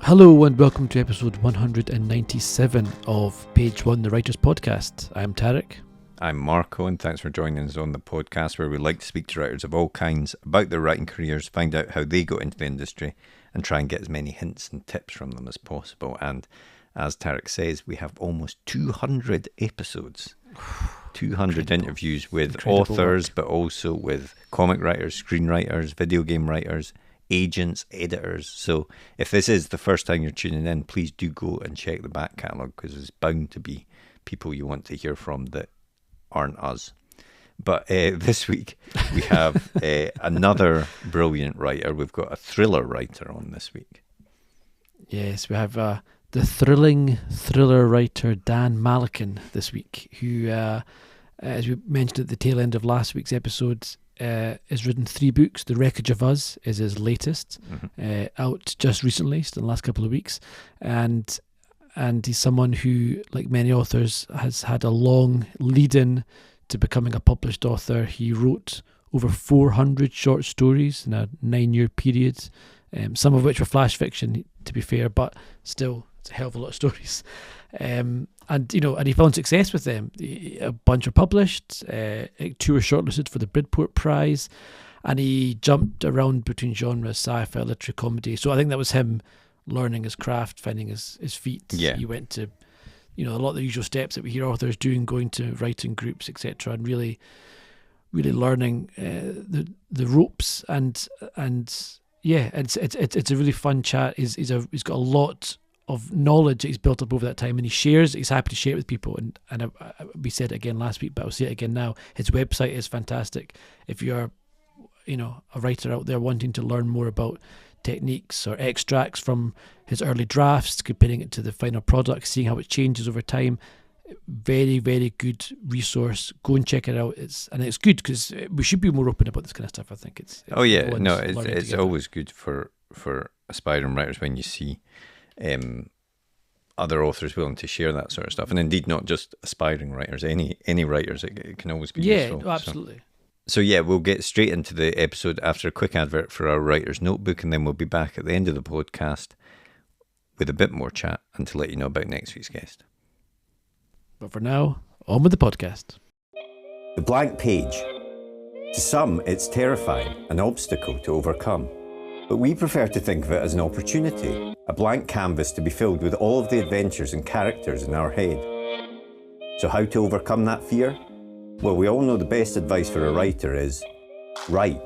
Hello and welcome to episode 197 of Page One, the Writers Podcast. I'm Tarek. I'm Marco, and thanks for joining us on the podcast where we like to speak to writers of all kinds about their writing careers, find out how they got into the industry, and try and get as many hints and tips from them as possible. And as Tarek says, we have almost 200 episodes, 200 interviews with authors, but also with comic writers, screenwriters, video game writers, agents, editors. So if this is the first time you're tuning in, please do go and check the back catalogue, because there's bound to be people you want to hear from that aren't us. But this week we have another brilliant writer. We've got a thriller writer on this week. Yes, we have the thrilling thriller writer Dan Malakin this week, who, as we mentioned at the tail end of last week's episode, has written 3 books. The Wreckage of US is his latest, out just recently, in the last couple of weeks. And he's someone who, like many authors, has had a long lead-in to becoming a published author. He wrote over 400 short stories in a 9-year period, some of which were flash fiction, to be fair, but still, it's a hell of a lot of stories. And he found success with them. A bunch were published, 2 were shortlisted for the Bridport Prize, and he jumped around between genres, sci-fi, literary comedy. So I think that was him learning his craft, finding his feet. Yeah. He went to, a lot of the usual steps that we hear authors doing, going to writing groups, etc., and really learning the ropes. And yeah, it's a really fun chat. He's got a lot of knowledge that he's built up over that time, and he shares. He's happy to share it with people. And we said it again last week, but I'll say it again now. His website is fantastic. If you're, a writer out there wanting to learn more about techniques or extracts from his early drafts, comparing it to the final product, seeing how it changes over time, very, very good resource. Go and check it out. It's good because we should be more open about this kind of stuff. I think it's always good for aspiring writers when you see other authors willing to share that sort of stuff, and indeed not just aspiring writers, any writers. It can always be useful. Yeah, absolutely. So yeah, we'll get straight into the episode after a quick advert for our writer's notebook, and then we'll be back at the end of the podcast with a bit more chat and to let you know about next week's guest. But for now, on with the podcast. The blank page. To some, it's terrifying, an obstacle to overcome. But we prefer to think of it as an opportunity, a blank canvas to be filled with all of the adventures and characters in our head. So how to overcome that fear? Well, we all know the best advice for a writer is write.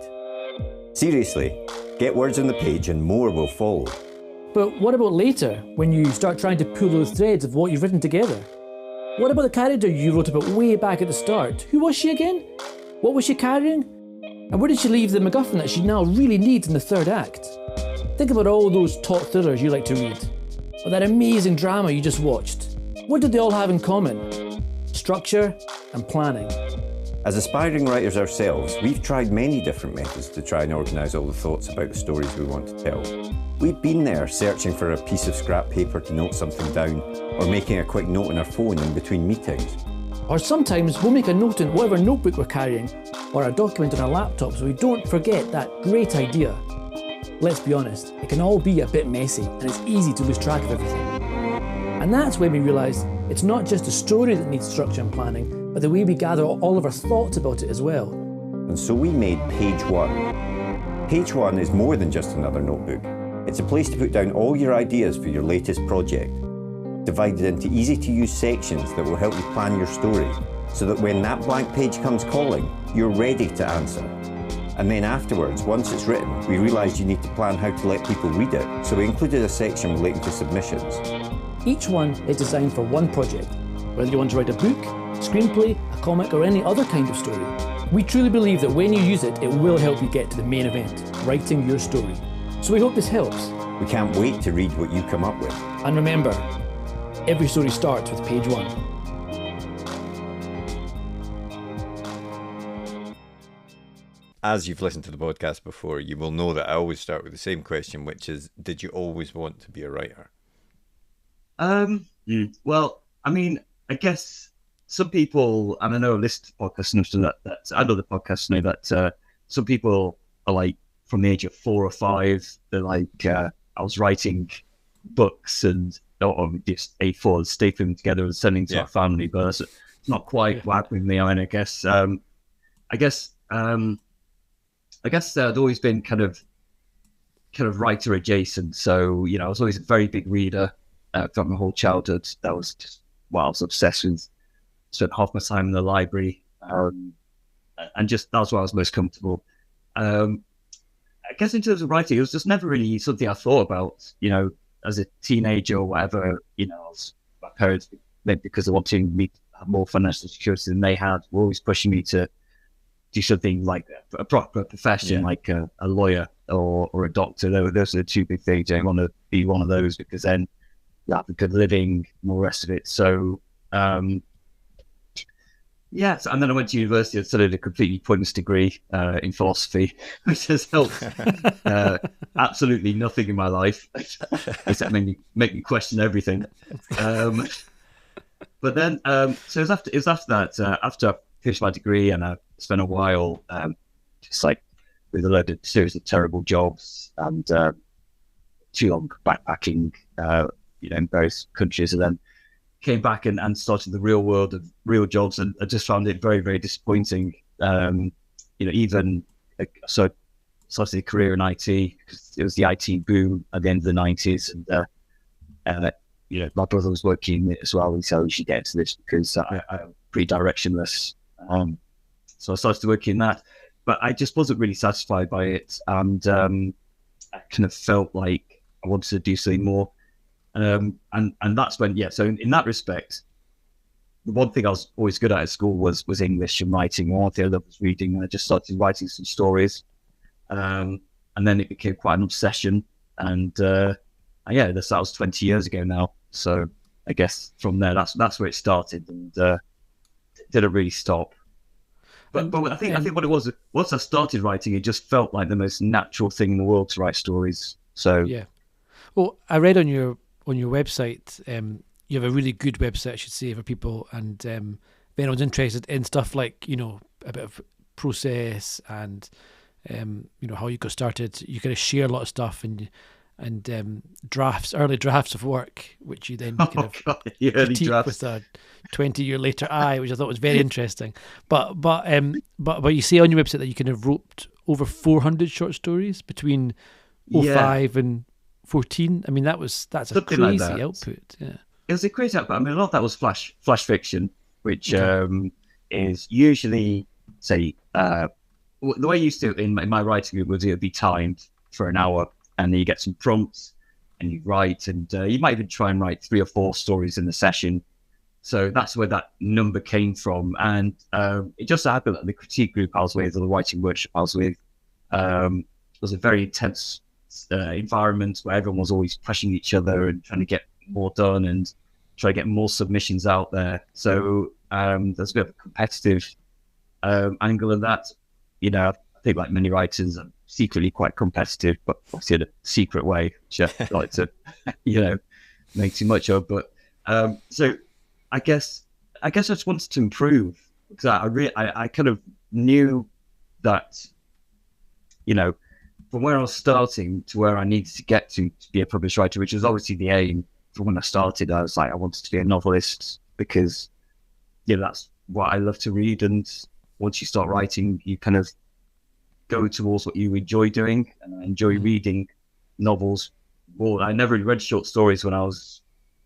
Seriously, get words on the page and more will follow. But what about later, when you start trying to pull those threads of what you've written together? What about the character you wrote about way back at the start? Who was she again? What was she carrying? And where did she leave the MacGuffin that she now really needs in the 3rd act? Think about all those top thrillers you like to read, or that amazing drama you just watched. What did they all have in common? Structure and planning. As aspiring writers ourselves, we've tried many different methods to try and organise all the thoughts about the stories we want to tell. We've been there searching for a piece of scrap paper to note something down, or making a quick note on our phone in between meetings. Or sometimes we'll make a note in whatever notebook we're carrying, or a document on our laptop so we don't forget that great idea. Let's be honest, it can all be a bit messy and it's easy to lose track of everything. And that's when we realised it's not just the story that needs structure and planning, but the way we gather all of our thoughts about it as well. And so we made Page One. Page One is more than just another notebook. It's a place to put down all your ideas for your latest project, divided into easy-to-use sections that will help you plan your story, so that when that blank page comes calling, you're ready to answer. And then afterwards, once it's written, we realised you need to plan how to let people read it, so we included a section relating to submissions. Each one is designed for one project, whether you want to write a book, screenplay, a comic, or any other kind of story. We truly believe that when you use it, it will help you get to the main event, writing your story. So we hope this helps. We can't wait to read what you come up with. And remember, every story starts with Page One. As you've listened to the podcast before, you will know that I always start with the same question, which is, did you always want to be a writer? Well, I mean, I guess some people, and I know this podcast knows that I know the podcast know that some people are like, from the age of 4 or 5. They're like I was writing books and or just A4, stapling them together and sending to our family. But it's not quite what happened with me. I mean, I guess there'd always been kind of writer adjacent. So I was always a very big reader throughout my whole childhood. That was just what I was obsessed with. Spent half my time in the library, and just that was where I was most comfortable. I guess in terms of writing, it was just never really something I thought about. As a teenager or whatever, my parents, maybe because they wanted me to have more financial security than they had, were always pushing me to do something like a proper profession, like a lawyer or a doctor. Those are the two big things. I want to be one of those because then you have a good living and all the rest of it. So, and then I went to university and studied a completely pointless degree in philosophy, which has helped absolutely nothing in my life, except make me question everything. But then, so it was after that, after I finished my degree, and I spent a while just like with a series of terrible jobs and too long backpacking, in various countries, and then came back and started the real world of real jobs, and I just found it very, very disappointing. Even so, I started a career in IT because it was the IT boom at the end of the 90s, and my brother was working as well. He said, "We should get into this because I'm pretty directionless." So I started working in that, but I just wasn't really satisfied by it, and I kind of felt like I wanted to do something more. And that's when, so in that respect, the one thing I was always good at school was English and writing. One thing I loved was reading, and I just started writing some stories. And then it became quite an obsession. And that was 20 years ago now. So I guess from there, that's where it started, and didn't really stop. But I think what it was, once I started writing, it just felt like the most natural thing in the world to write stories. So well, I read on your website, you have a really good website, I should say, for people, and if anyone's interested in stuff like a bit of process and how you got started, you kind of share a lot of stuff and early drafts of work, which you then kind of critique with a 20-year later eye, which I thought was very interesting. But you say on your website that you kind of wrote over 400 short stories between 05 and 14. I mean, that's a crazy like output. Yeah, it was a crazy output. I mean, a lot of that was flash fiction, which is usually, say, the way I used to in my writing group was it would be timed for an hour, and then you get some prompts and you write, and you might even try and write 3 or 4 stories in the session. So that's where that number came from. And it just happened that the critique group I was with, or the writing workshop I was with, was a very intense environment where everyone was always pushing each other and trying to get more done and try to get more submissions out there. So there's a bit of a competitive angle in that. I think like many writers, I'm secretly quite competitive, but obviously in a secret way, which I don't like to, make too much of. But so I guess I just wanted to improve, because I kind of knew that, from where I was starting to where I needed to get to be a published writer, which was obviously the aim from when I started. I was like, I wanted to be a novelist because, that's what I love to read. And once you start writing, you kind of go towards what you enjoy doing. And I enjoy reading novels more. I never really read short stories when I was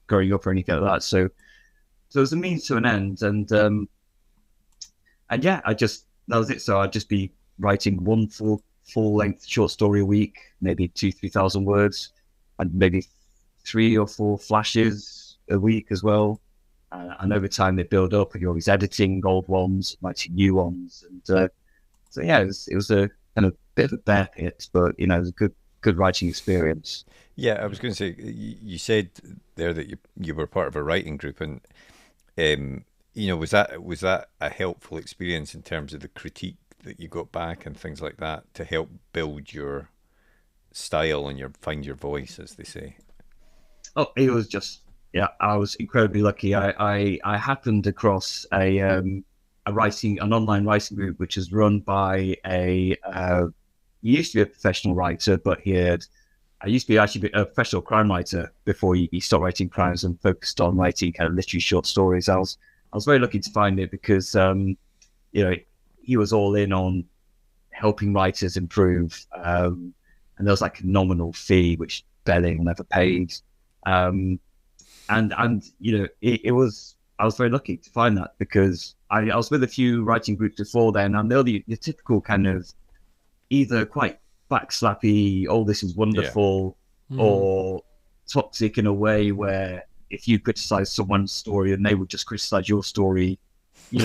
growing up or anything like that. So it was a means to an end. And that was it. So I'd just be writing one full-length short story a week, maybe 2,000-3,000 words, and maybe 3 or 4 flashes a week as well. And over time they build up, and you're always editing old ones, writing new ones. And it was a kind of bit of a bear pit, but it was a good writing experience. Yeah, I was going to say, you said there that you were part of a writing group, and was that a helpful experience in terms of the critique that you got back and things like that to help build your style and find your voice, as they say? Oh, it was just, I was incredibly lucky. I happened across an online writing group, which is run by a he used to be a professional writer, but I used to be actually a professional crime writer before he stopped writing crimes and focused on writing kind of literary short stories. I was very lucky to find it because, he was all in on helping writers improve. And there was like a nominal fee, which barely never paid. I was very lucky to find that because I was with a few writing groups before then, and they're the typical kind of either quite backslappy, oh, this is wonderful, or toxic in a way where if you criticize someone's story and they would just criticize your story,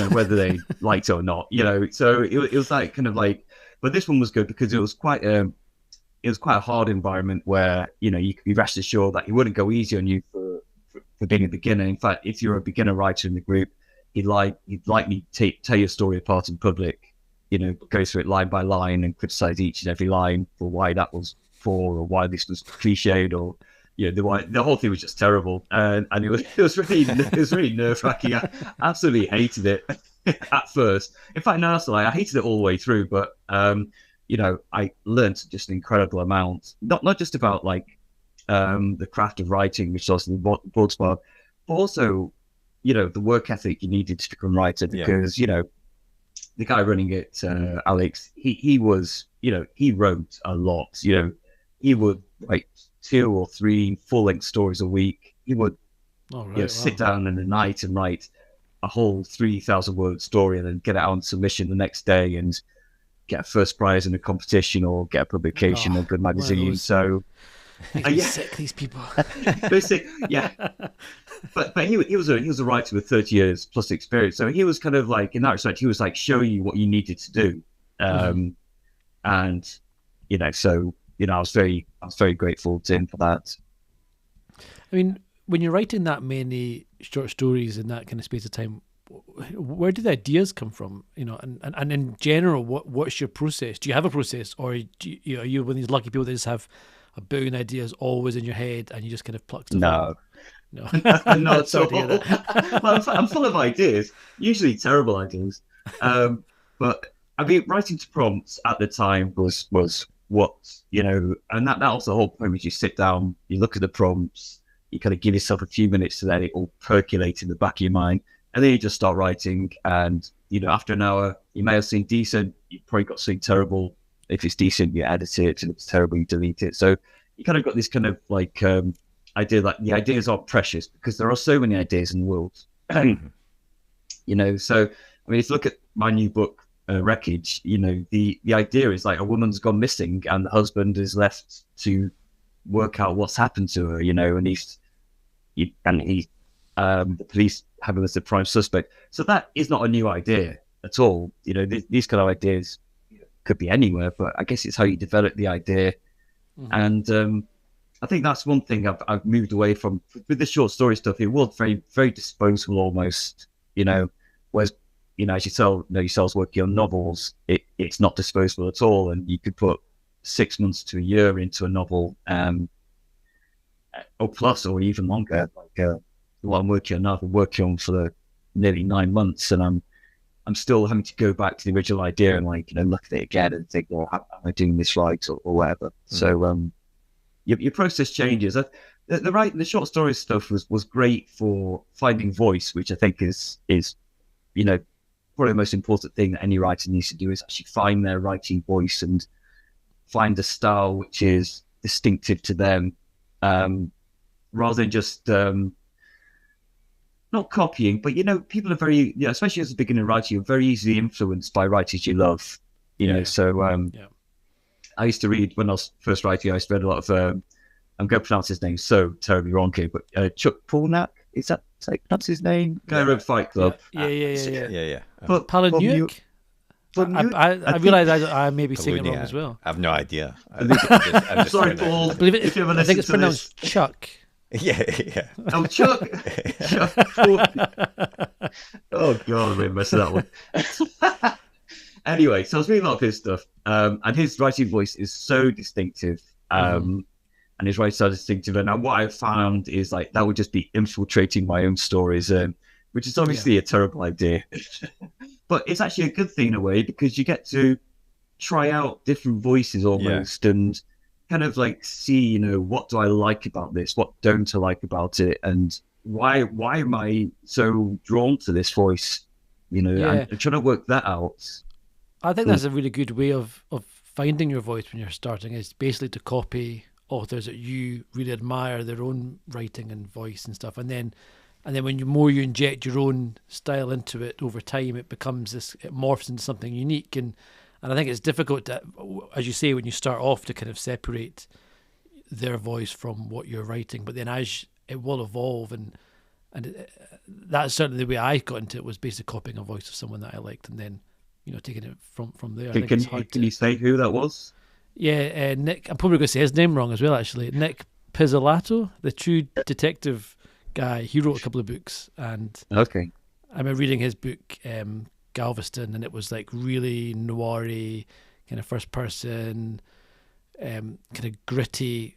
whether they liked it or not, so it was like kind of like, but this one was good because it was quite a hard environment where, you could be rest assured that he wouldn't go easy on you for being a beginner. In fact, if you're a beginner writer in the group, he'd likely tell your story apart in public, go through it line by line and criticize each and every line for why that was poor or why this was cliched or, the whole thing was just terrible. And it was really nerve wracking. I absolutely hated it at first. In fact, no, I hated it all the way through, but, I learned just an incredible amount, not just about like, the craft of writing, which is also the broad part, but also, the work ethic you needed to become a writer because, the guy running it, Alex, he was, he wrote a lot, he would write 2 or 3 full-length stories a week. He would sit down in the night and write a whole 3,000-word story and then get it out on submission the next day and get a first prize in a competition or get a publication in a good magazine. So sick, these people. Very sick, yeah. But he was a writer with 30 years plus experience. So he was kind of like, in that respect, he was like showing you what you needed to do. And I was very grateful to him for that. I mean, when you're writing that many short stories in that kind of space of time, where do the ideas come from? And in general, what's your process? Do you have a process, or are you one of these lucky people that just have a billion ideas always in your head and you just kind of pluck stuff out? No, not at all. Well, I'm full of ideas, usually terrible ideas. But I mean, writing to prompts at the time was what, and that was the whole point, was you sit down, you look at the prompts, you kind of give yourself a few minutes to let it all percolate in the back of your mind, and then you just start writing. And, after an hour, you may have seen decent, you probably got something terrible. If it's decent, you edit it. If it's terrible, you delete it. So you kind of got this kind of like idea, like the ideas are precious because there are so many ideas in the world. So, I mean, if you look at my new book, Wreckage, the idea is like a woman's gone missing and the husband is left to work out what's happened to her, and the police have him as the prime suspect. So that is not a new idea at all. These kind of ideas could be anywhere, but I guess it's how you develop the idea. And I think that's one thing I've moved away from with the short story stuff. It was very, very disposable almost, whereas, as yourselves working on novels, it's not disposable at all. And you could put 6 months to a year into a novel, or plus, or even longer. Like what I'm working on now, I've been working on for nearly 9 months, and I'm still having to go back to the original idea and look at it again and think, well, am I doing this right or whatever? So your process changes. The short story stuff was great for finding voice, which I think is probably the most important thing that any writer needs to do, is actually find their writing voice and find a style which is distinctive to them, rather than just not copying, but people are very, especially as a beginner writer, you're very easily influenced by writers you love, So I used to read, when I was first writing, I used to read a lot of I'm going to pronounce his name so terribly wrong here, but Chuck Palahniuk, is that that's his name? Guy who wrote Fight Club. Yeah. But Palahniuk? I realise I may be saying it wrong as well. I have no idea. Sorry, Paul. I believe it. I think it's pronounced Chuck. Yeah. Oh, Chuck. Oh God, I messed that one. Anyway, so I was reading a lot of his stuff, and his writing voice is so distinctive, and his writing style is distinctive. And what I found is like that would just be infiltrating my own stories, which is obviously a terrible idea. But it's actually a good thing in a way, because you get to try out different voices almost, and kind of like see, you know, what do I like about this? What don't I like about it? And why am I so drawn to this voice? You know, and trying to work that out. I think that's a really good way of finding your voice when you're starting, is basically to copy authors that you really admire, their own writing and voice and stuff. And then when you inject your own style into it over time, it morphs into something unique. And I think it's difficult to, as you say, when you start off, to kind of separate their voice from what you're writing. But then as it will evolve, and that's certainly the way I got into it, was basically copying a voice of someone that I liked, and then, you know, taking it from there. Can you say who that was? Yeah, Nick. I'm probably going to say his name wrong as well, actually. Nick Pizzolatto, the True Detective guy. He wrote a couple of books, and I remember reading his book, Galveston, and it was like really noiry, kind of first person, kind of gritty,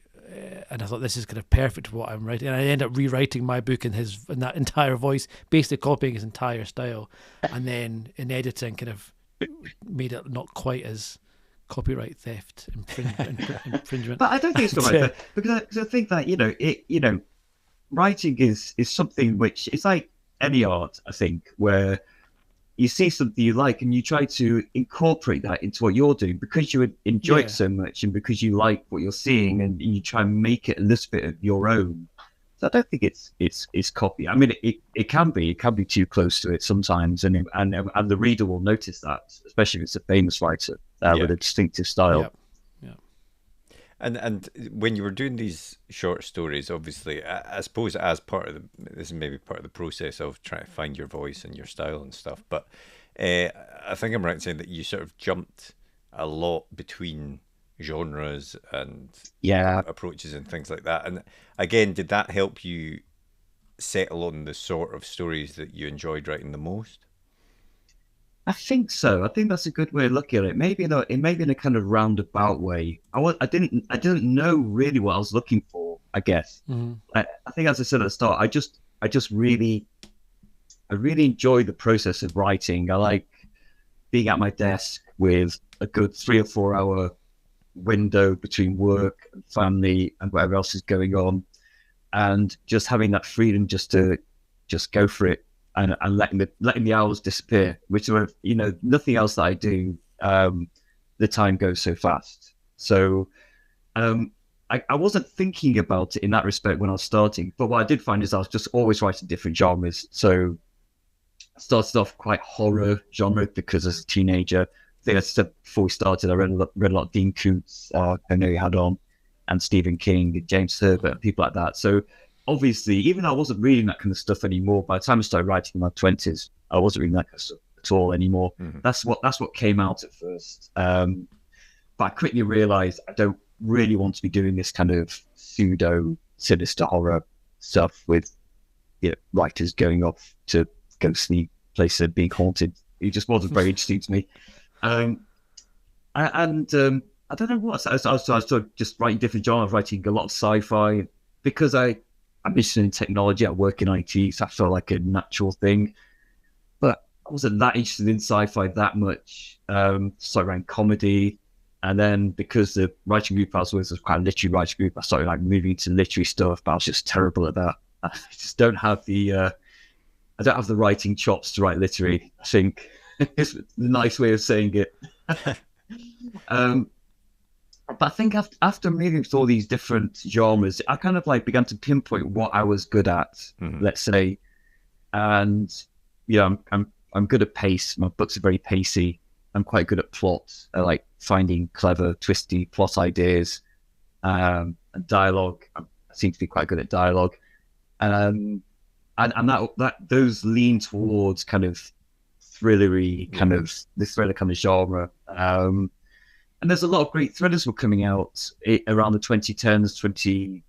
and I thought, this is kind of perfect for what I'm writing. And I ended up rewriting my book in that entire voice, basically copying his entire style, and then in editing kind of made it not quite as copyright theft infringement. But I don't think it's copyright theft, because I think that writing is something which, it's like any art, I think, where you see something you like and you try to incorporate that into what you're doing because you enjoy it so much, and because you like what you're seeing, and you try and make it a little bit of your own. So I don't think it's copy. I mean, it can be too close to it sometimes, and the reader will notice that, especially if it's a famous writer with a distinctive style. Yeah. And when you were doing these short stories, obviously, I suppose as part of this is maybe part of the process of trying to find your voice and your style and stuff. But I think I'm right in saying that you sort of jumped a lot between genres and approaches and things like that. And again, did that help you settle on the sort of stories that you enjoyed writing the most? I think so. I think that's a good way of looking at it. Maybe in a kind of roundabout way. I didn't know really what I was looking for, I guess. Mm-hmm. I think, as I said at the start, I really enjoy the process of writing. I like being at my desk with a good 3 or 4 hour window between work and family and whatever else is going on, and just having that freedom just to go for it. And letting the hours disappear, which are, nothing else that I do. The time goes so fast. So I wasn't thinking about it in that respect when I was starting. But what I did find is I was just always writing different genres. So I started off quite horror genre because as a teenager, I think I said before we started, I read a lot of Dean Koontz, I know you had on, and Stephen King, and James Herbert, and people like that. So obviously, even though I wasn't reading that kind of stuff anymore, by the time I started writing in my 20s, I wasn't reading that kind of stuff at all anymore. Mm-hmm. That's what came out at first. But I quickly realized I don't really want to be doing this kind of pseudo sinister horror stuff with writers going off to ghostly places and being haunted. It just wasn't very interesting to me. I don't know what. I started just writing different genres, writing a lot of sci-fi because I'm interested in technology. I work in IT, so I felt like a natural thing. But I wasn't that interested in sci-fi that much. So I ran comedy. And then because the writing group I was with was quite a literary writing group, I started like moving into literary stuff, but I was just terrible at that. I just don't have the writing chops to write literary, I think. It's a nice way of saying it. But I think after moving through all these different genres, I kind of like began to pinpoint what I was good at, let's say. And I'm good at pace. My books are very pacey. I'm quite good at plot. I like finding clever, twisty plot ideas, and dialogue. I seem to be quite good at dialogue, and that those lean towards kind of thrillery, kind of the thriller kind of genre. And there's a lot of great thrillers were coming out around the 2010s,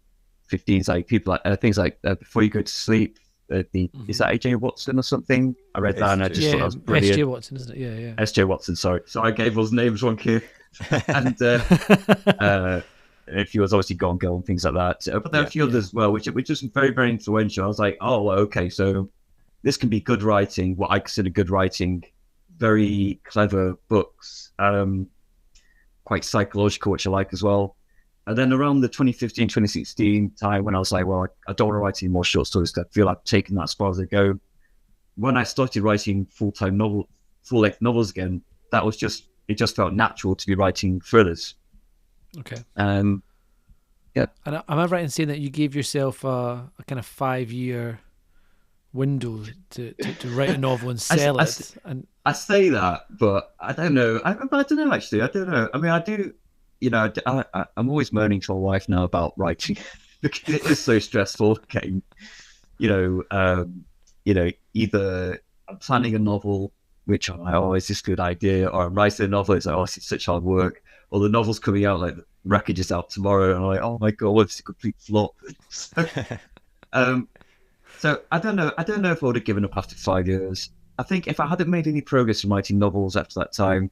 2015s, like people like things like Before You Go to Sleep. Is that A.J. Watson or something? I read that and I just thought that was brilliant. S.J. Watson, isn't it? Yeah. S.J. Watson, sorry. So I gave those names wrong here. And a few was obviously Gone Girl and things like that. But there are a few others as well, which was very, very influential. I was like, oh, okay, so this can be good writing, what I consider good writing, very clever books. quite psychological, which I like as well. And then around the 2015, 2016 time, when I was like, well, I don't want to write any more short stories, I feel I've taken that as far as I go. When I started writing full-length novels again, it just felt natural to be writing thrillers. Okay. Yeah. And am I right in saying that you gave yourself a kind of 5-year window to write a novel and sell it? And I say that, but I don't know. I don't know, actually. I don't know. I mean, I do, I'm always moaning to my wife now about writing because it is so stressful getting, either I'm planning a novel, which I'm like, oh, is this a good idea? Or I'm writing a novel, it's like, oh, this is such hard work. Or the novel's coming out, like, Wreckage is out tomorrow, and I'm like, oh my God, what if it's a complete flop? So I don't know. I don't know if I would have given up after 5 years. I think if I hadn't made any progress in writing novels after that time,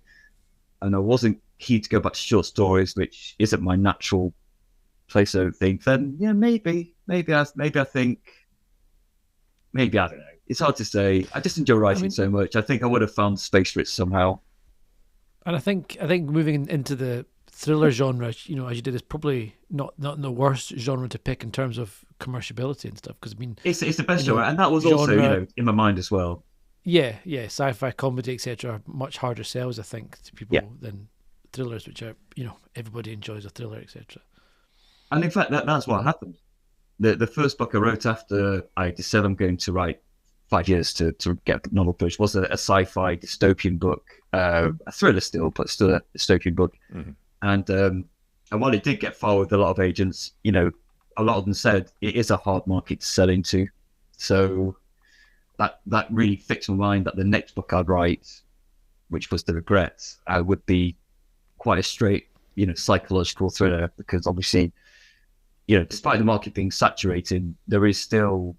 and I wasn't keen to go back to short stories, which isn't my natural place, I don't think, then yeah, maybe I think, maybe, I don't know. It's hard to say. I just enjoy writing so much. I think I would have found space for it somehow. And I think moving into the thriller genre, as you did, is probably not the worst genre to pick in terms of commerciability and stuff. Because I mean, it's the best genre, and that was also in my mind as well. Yeah, sci-fi, comedy, etc. are much harder sells, I think, to people than thrillers, which are everybody enjoys a thriller, etc. And in fact, that's what happened. The first book I wrote after I decided I'm going to write 5 years to get a novel published was a sci-fi dystopian book, a thriller still, but still a dystopian book. Mm-hmm. And while it did get far with a lot of agents, a lot of them said it is a hard market to sell into. So that really fixed my mind that the next book I'd write, which was The Regrets, would be quite a straight, psychological thriller, because obviously, despite the market being saturated, there is still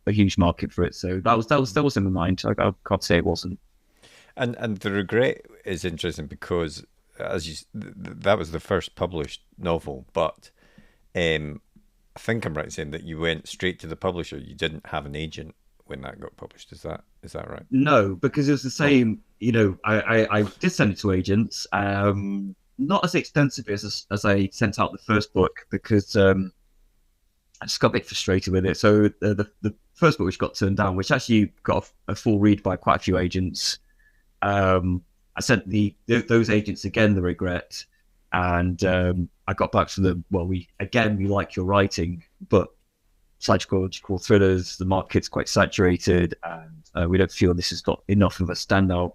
a huge market for it. So that was in my mind. I can't say it wasn't. And The Regret is interesting because that was the first published novel, but I think I'm right in saying that you went straight to the publisher. You didn't have an agent when that got published. Is that right? No, because it was the same. I did send it to agents, not as extensively as I sent out the first book, because I just got a bit frustrated with it. So the first book, which got turned down, which actually got a full read by quite a few agents, I sent those agents again The Regret, and I got back to them. Well, we like your writing, but psychological thrillers, the market's quite saturated, and we don't feel this is not enough of a standout.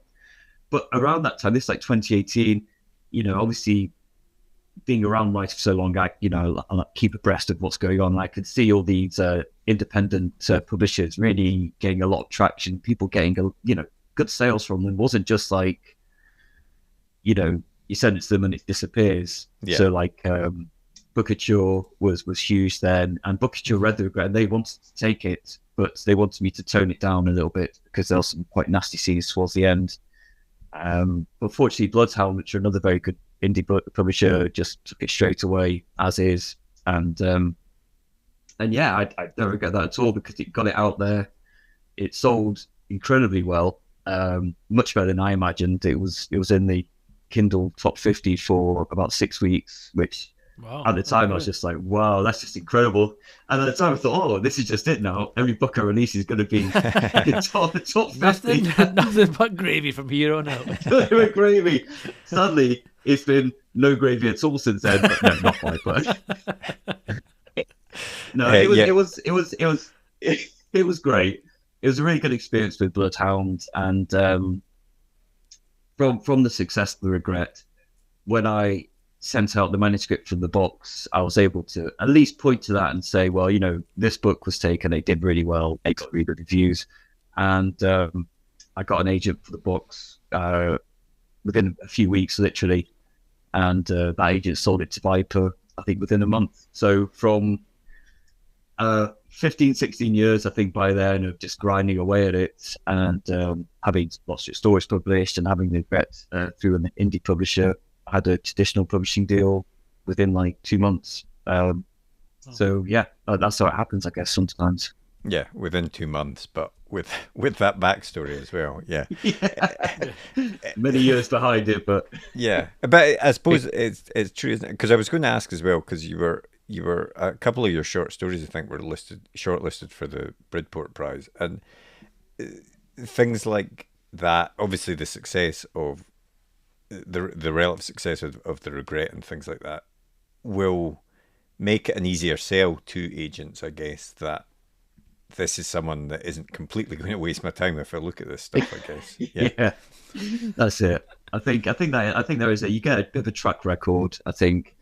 But around that time, this is like 2018, obviously being around writing for so long, I keep abreast of what's going on. I could see all these independent publishers really getting a lot of traction, people getting good sales from them. It wasn't just like, you send it to them and it disappears. Yeah. So like Bookouture was huge then, and Bookouture read The Regret and they wanted to take it, but they wanted me to tone it down a little bit because there were some quite nasty scenes towards the end. But fortunately, Bloodhound, which are another very good indie publisher, just took it straight away as is. And yeah, I don't regret that at all, because it got it out there. It sold incredibly well, much better than I imagined. It was in the Kindle top 50 for about 6 weeks, which at the time I was just like, wow, that's just incredible. And at the time I thought, oh, this is just it now. Every book I release is going to be in the top 50. Nothing but gravy from here on out. Nothing but gravy. Sadly, it's been no gravy at all since then. But no, not quite. But no, it was great. It was a really good experience with Bloodhound, and from the success of The Regret, when I sent out the manuscript from the box, I was able to at least point to that and say, well, this book was taken, it did really well, it got really good reviews, and I got an agent for the books within a few weeks, literally, and that agent sold it to Viper, I think, within a month. So from 15, 16 years, I think, by then, of just grinding away at it, and having lots of stories published and having The Regret through an indie publisher. I had a traditional publishing deal within like 2 months. So yeah, that's how it happens, I guess, sometimes. Yeah, within 2 months. But with that backstory as well. Yeah. Many years behind it, but yeah. But I suppose it's true, isn't it? Because I was going to ask as well, because you were a couple of your short stories, I think, were shortlisted for the Bridport Prize, and things like that. Obviously, the success of the relative success of the regret and things like that will make it an easier sell to agents, I guess, that this is someone that isn't completely going to waste my time if I look at this stuff, I guess. Yeah, that's it. I think there is you get a bit of a track record, I think.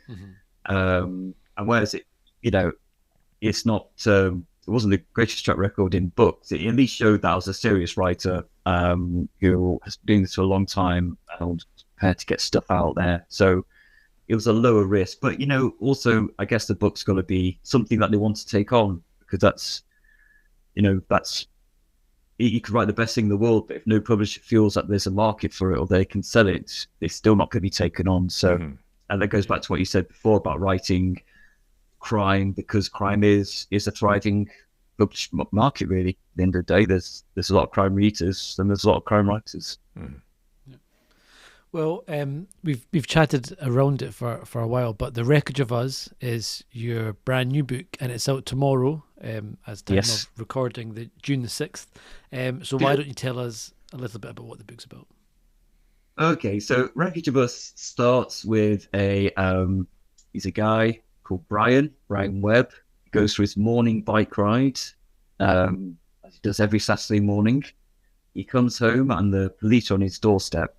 And whereas it's not, it wasn't the greatest track record in books. It at least showed that I was a serious writer who has been doing this for a long time and prepared to get stuff out there. So it was a lower risk, but also I guess the book's got to be something that they want to take on, because that's you could write the best thing in the world, but if no publisher feels that there's a market for it or they can sell it, it's still not going to be taken on. So, and that goes back to what you said before about writing crime, because crime is a thriving published market. Really, at the end of the day, there's a lot of crime readers and there's a lot of crime writers. Well, we've chatted around it for a while, but The Wreckage of Us is your brand new book, and it's out tomorrow, as time of recording, June the 6th. So why don't you tell us a little bit about what the book's about? Okay, so Wreckage of Us starts with he's a guy called Brian Webb. He goes for his morning bike ride, as he does every Saturday morning. He comes home and the police are on his doorstep.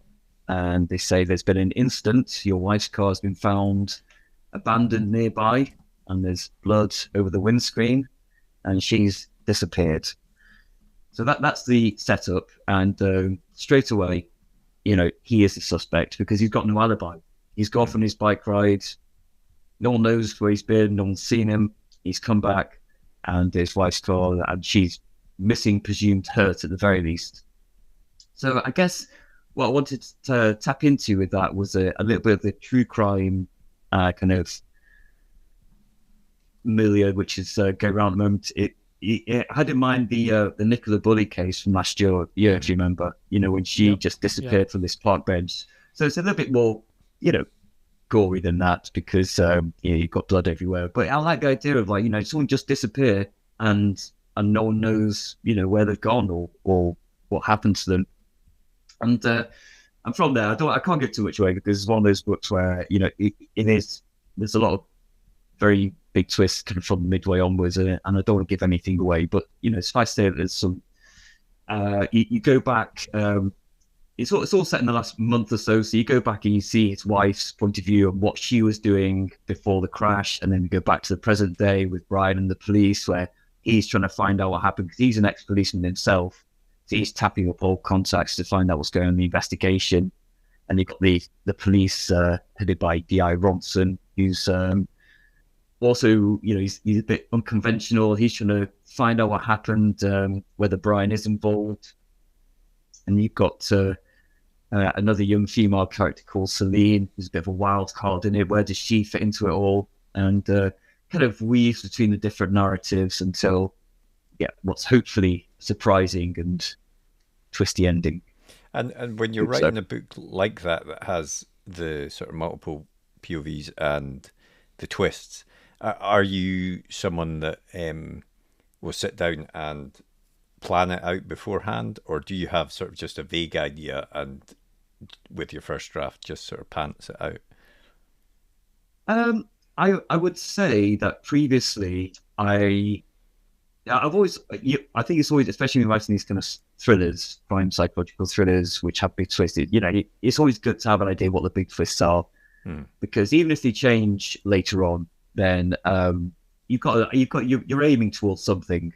And they say there's been an incident. Your wife's car has been found abandoned nearby, and there's blood over the windscreen, and she's disappeared. So that's the setup. And straight away, he is the suspect because he's got no alibi. He's gone on his bike ride. No one knows where he's been. No one's seen him. He's come back, and his wife's car, and she's missing, presumed hurt at the very least. So I guess what I wanted to tap into with that was a little bit of the true crime kind of milieu, which is going around at the moment. It had in mind the Nicola Bulley case from last year, if you remember, when she just disappeared from this park bench. So it's a little bit more, gory than that, because you've got blood everywhere. But I like the idea of someone just disappear and no one knows, where they've gone or what happened to them. And from there, I can't give too much away, because it's one of those books where there's a lot of very big twists kind of from midway onwards, and I don't want to give anything away. But suffice to say that there's some. You go back. It's all set in the last month or so. So you go back and you see his wife's point of view of what she was doing before the crash, and then we go back to the present day with Brian and the police, where he's trying to find out what happened, because he's an ex-policeman himself. He's tapping up all contacts to find out what's going on in the investigation. And you've got the police headed by D.I. Ronson, who's also, he's a bit unconventional. He's trying to find out what happened, whether Brian is involved. And you've got another young female character called Celine, who's a bit of a wild card in it. Where does she fit into it all? And kind of weaves between the different narratives until, what's hopefully surprising and twisty ending. And when you're writing a book like that has the sort of multiple POVs and the twists, are you someone that will sit down and plan it out beforehand, or do you have sort of just a vague idea and with your first draft just sort of pants it out? I would say that previously I've always, I think it's always, especially when writing these kind of thrillers, crime psychological thrillers, which have big twists, it's always good to have an idea what the big twists are, because even if they change later on, then you're aiming towards something.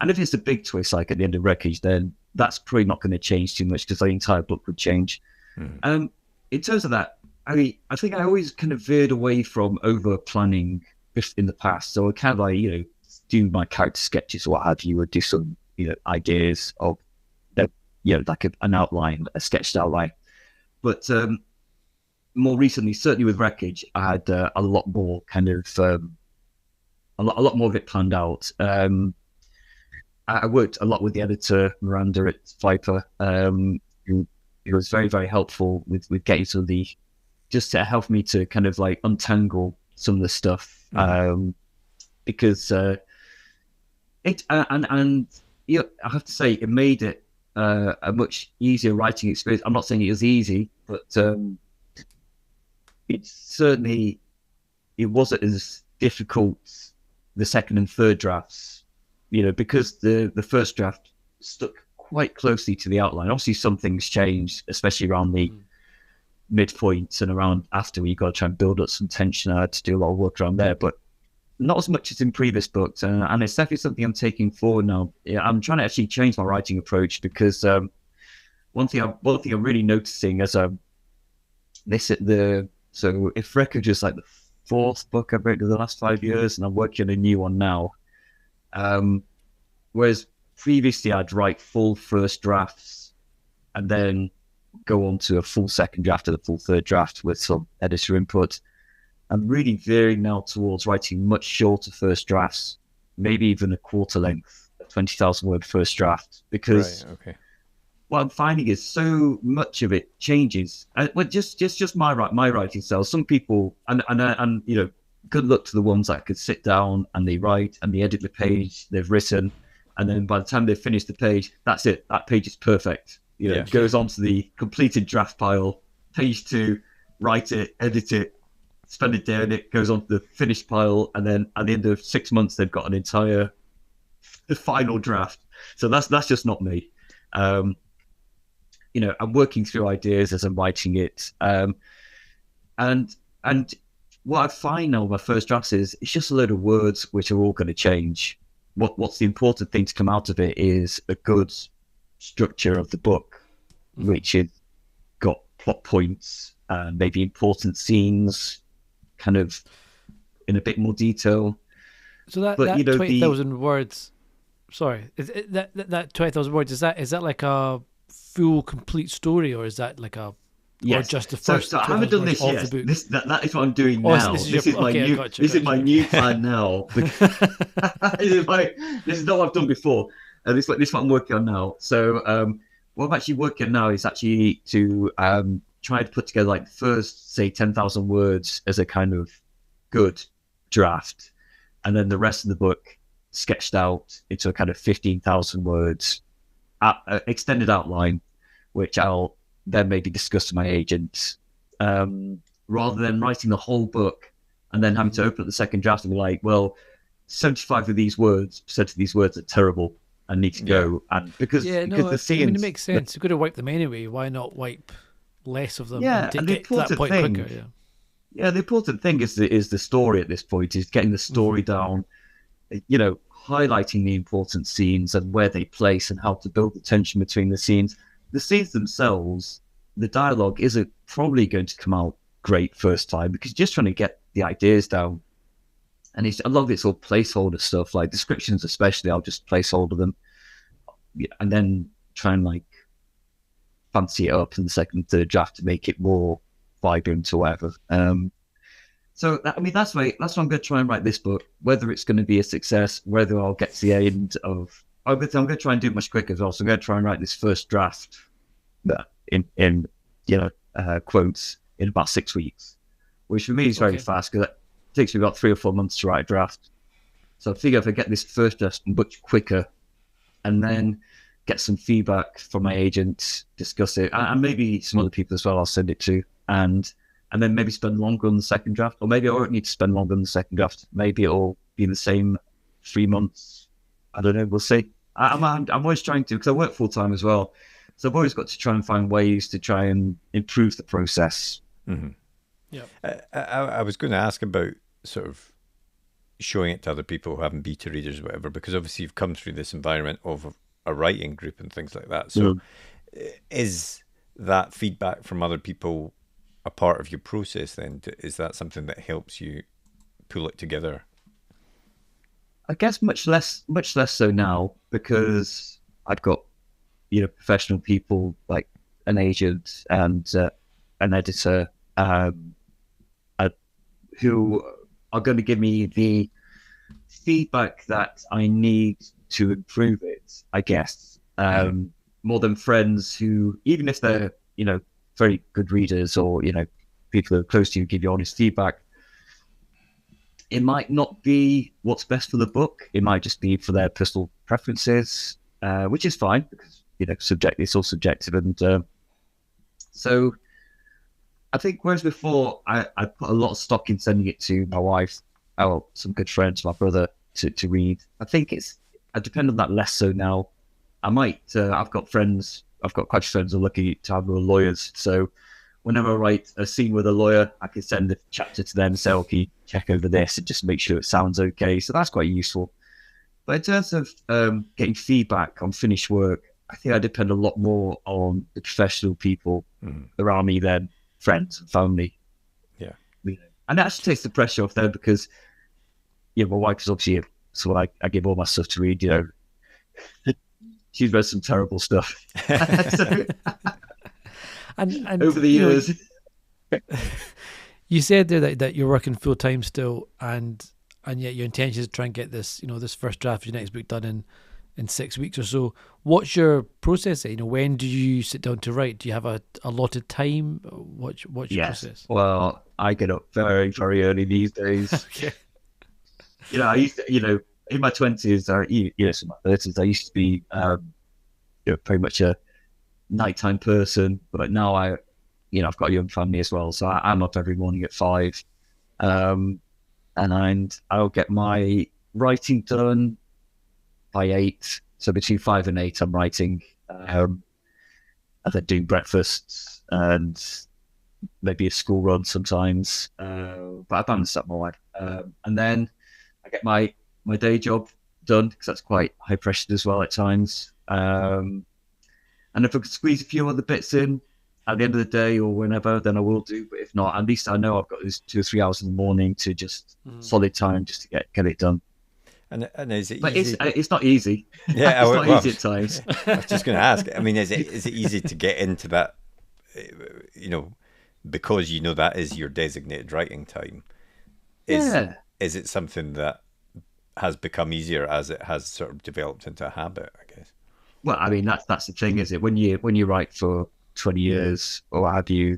And if it's a big twist, like at the end of Wreckage, then that's probably not going to change too much, because the entire book would change. In terms of that, I think I always kind of veered away from over planning in the past. So I kind of do my character sketches or what have you, or do some ideas of like an outline, a sketched outline. But more recently, certainly with Wreckage, I had a lot more kind of a lot more of it planned out. I worked a lot with the editor, Miranda at Viper, who was very, very helpful with getting some of the, just to help me to kind of like untangle some of the stuff. Because it, and you know, I have to say, it made it a much easier writing experience. I'm not saying it was easy, but it certainly, it wasn't as difficult the second and third drafts, you know, because the first draft stuck quite closely to the outline. Obviously, some things changed, especially around the midpoints and around after, where you got to try and build up some tension. I had to do a lot of work around there, but not as much as in previous books. And it's definitely something I'm taking forward now. Yeah, I'm trying to actually change my writing approach, because one thing I'm really noticing as so if Wreckage is like the fourth book I've written in the last 5 years, and I'm working on a new one now. Whereas previously I'd write full first drafts and then go on to a full second draft and a full third draft with some editor input. I'm really veering now towards writing much shorter first drafts, maybe even a quarter length, a 20,000 word first draft, because what I'm finding is so much of it changes. Well, just my writing style. Some people, and you know, good luck to the ones that could sit down and they write and they edit the page they've written, and then by the time they've finished the page, that's it. That page is perfect. You know, it goes onto the completed draft pile, page 2, write it, edit it, spend a day on it, goes onto the finished pile, and then at the end of 6 months, they've got an entire final draft. So that's just not me. You know, I'm working through ideas as I'm writing it. And what I find now with my first drafts is it's just a load of words which are all going to change. What's the important thing to come out of it is a good structure of the book, which has got plot points, maybe important scenes, kind of in a bit more detail. So that 20,000 words, sorry, that 20,000 words, is that like a full complete story, or is that like a or just the first? So I haven't done this yet. That is what I'm doing now. This is my new plan now. This is not what I've done before. This is what I'm working on now. So what I'm actually working on now is actually to try to put together like the first, say, 10,000 words as a kind of good draft, and then the rest of the book sketched out into a kind of 15,000 words extended outline, which I'll then maybe discuss to my agent, rather than writing the whole book and then having to open up the second draft and be like, well, 75% of these words are terrible and need to go. And because the scenes, I mean, it makes sense. You've got to wipe them anyway. Why not wipe less of them? Yeah, and the important thing, quicker, the important thing is the story at this point, is getting the story down, you know, highlighting the important scenes and where they place and how to build the tension between the scenes. The scenes themselves, the dialogue isn't probably going to come out great first time, because you're just trying to get the ideas down. And a lot of it's all placeholder stuff, like descriptions especially, I'll just placeholder them and then try and like fancy it up in the second and third draft to make it more vibrant or whatever. So that's why I'm going to try and write this book. Whether it's going to be a success, whether I'll get to the end of, I'm going to try and do it much quicker as well. So I'm going to try and write this first draft in quotes in about 6 weeks, which for me is very fast, because it takes me about 3 or 4 months to write a draft. So I figure if I get this first draft much quicker, and then get some feedback from my agent, discuss it, and maybe some other people as well I'll send it to, and then maybe spend longer on the second draft, or maybe I won't need to spend longer on the second draft. Maybe it'll be the same 3 months. I don't know. We'll see. I'm always trying to, because I work full time as well, so I've always got to try and find ways to try and improve the process. Mm-hmm. Yeah. I was going to ask about sort of showing it to other people who haven't beta readers or whatever, because obviously you've come through this environment of a writing group and things like that. So is that feedback from other people a part of your process then? Is that something that helps you pull it together? I guess much less so now, because I've got, you know, professional people like an agent and an editor who are going to give me the feedback that I need to improve it, I guess. More than friends who, even if they're, very good readers or, people who are close to you give you honest feedback, it might not be what's best for the book. It might just be for their personal preferences, which is fine because, it's all subjective. And so I think whereas before I put a lot of stock in sending it to my wife, some good friends, my brother to read. I think I depend on that less so now. I might, I've got quite a few friends who are lucky to have lawyers. So whenever I write a scene with a lawyer, I can send the chapter to them and say, okay, check over this and just make sure it sounds okay. So that's quite useful. But in terms of getting feedback on finished work, I think I depend a lot more on the professional people around me than friends and family. Yeah. And that actually takes the pressure off there because, my wife is obviously, so I give all my stuff to read, She's read some terrible stuff. And over the years. You said there that you're working full time still, and yet your intention is to try and get this, this first draft of your next book done in 6 weeks or so. What's your process? When do you sit down to write? Do you have a allotted time? What's your process? Well, I get up very, very early these days. Okay. I used to, in my 20s, or in my 30s, I used to be, pretty much a nighttime person. But now I've got a young family as well, so I'm up every morning at 5, and I'll get my writing done by 8. So between 5 and 8, I'm writing, and then doing breakfasts and maybe a school run sometimes. But I balance that more. And then I get my day job done because that's quite high pressure as well at times. And if I could squeeze a few other bits in at the end of the day or whenever, then I will do. But if not, at least I know I've got those 2 or 3 hours in the morning to just solid time just to get it done. And is it but easy? It's not easy. Yeah, it's not easy at times. I was just going to ask. I mean, is it easy to get into that? Because that is your designated writing time. Is it something that has become easier as it has sort of developed into a habit, I guess? Well, I mean, that's the thing, is it? When you write for 20 years or what have you,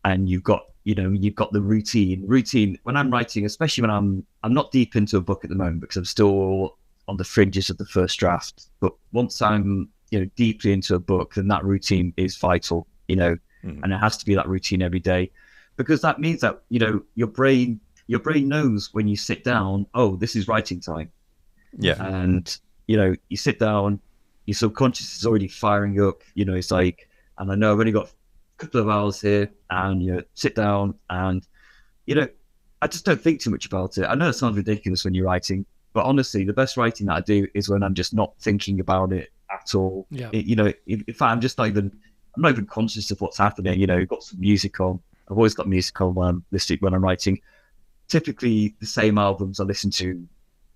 and you've got the routine. When I'm writing, especially when I'm not deep into a book at the moment because I'm still on the fringes of the first draft. But once I'm, deeply into a book, then that routine is vital, and it has to be that routine every day, because that means that, your brain knows when you sit down, oh, this is writing time. Yeah. And, you sit down, your subconscious is already firing up, it's like, and I know I've only got a couple of hours here, and, sit down and, I just don't think too much about it. I know it sounds ridiculous when you're writing, but honestly, the best writing that I do is when I'm just not thinking about it at all. Yeah. In fact, I'm not even conscious of what's happening. You've got some music on. I've always got music on when I'm writing. Typically the same albums I listen to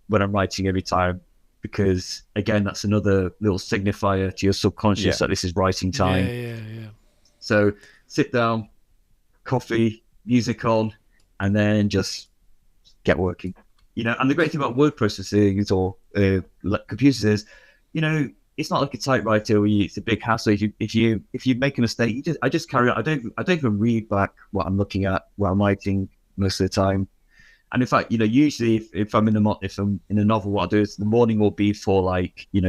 when I'm writing every time, because again, that's another little signifier to your subconscious that this is writing time. Yeah. So sit down, coffee, music on, and then just get working. And the great thing about word processing or computers is, it's not like a typewriter where it's a big hassle. If you make a mistake, I just carry on. I don't even read back what I'm looking at while I'm writing most of the time. And in fact, usually if I'm in a novel, what I do is the morning will be for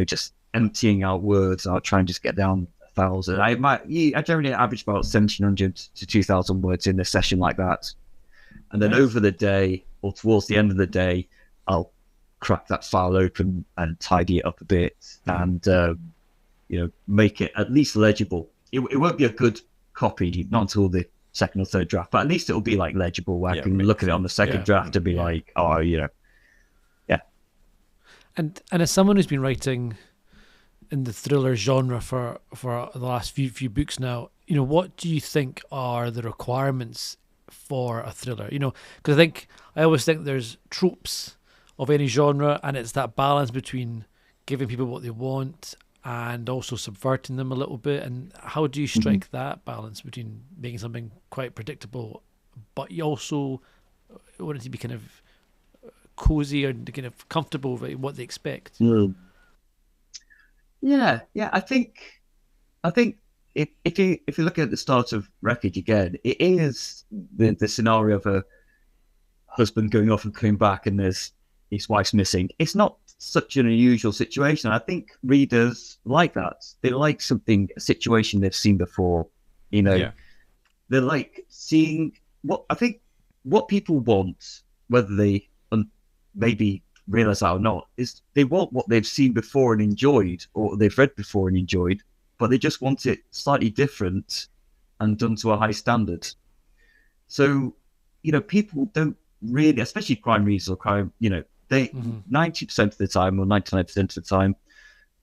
just emptying out words. I'll try and just get down 1,000. I generally average about 1,700 to 2,000 words in a session like that. And then over the day or towards the end of the day, I'll crack that file open and tidy it up a bit and, make it at least legible. It won't be a good copy, not until the second or third draft, but at least it'll be legible where I can look at it on the second draft and be And as someone who's been writing in the thriller genre for the last few books now, what do you think are the requirements for a thriller? Because I always think there's tropes of any genre, and it's that balance between giving people what they want and also subverting them a little bit. And how do you strike that balance between making something quite predictable, but you also want it to be kind of cozy and kind of comfortable with what they expect? Yeah. I think if you look at the start of Wreckage again, it is the scenario of a husband going off and coming back, and there's his wife's missing. It's not such an unusual situation. I think readers like that. They like a situation they've seen before. Yeah. They're like seeing what people want, whether they maybe realize that or not, is they want what they've seen before and enjoyed, or they've read before and enjoyed, but they just want it slightly different and done to a high standard. So, people don't really, especially crime readers or crime, they 90% of the time or 99% of the time,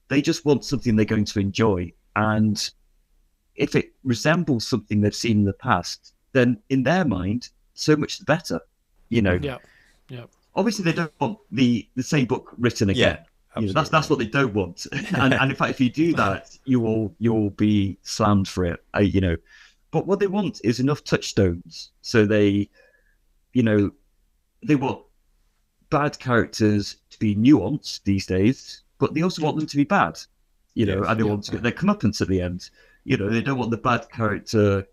they just want something they're going to enjoy. And if it resembles something they've seen in the past, then in their mind, so much the better. Yeah. Obviously, they don't want the same book written again. That's what they don't want. and in fact, if you do that, you will be slammed for it. But what they want is enough touchstones. So they want bad characters to be nuanced these days, but they also want them to be bad. And they want to get their comeuppance at the end. They don't want the bad character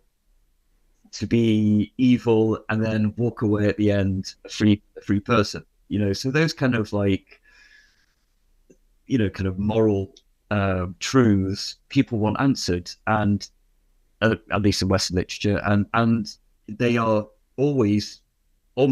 to be evil and then walk away at the end a free person. So those kind of moral truths people want answered, and at least in Western literature, and they are almost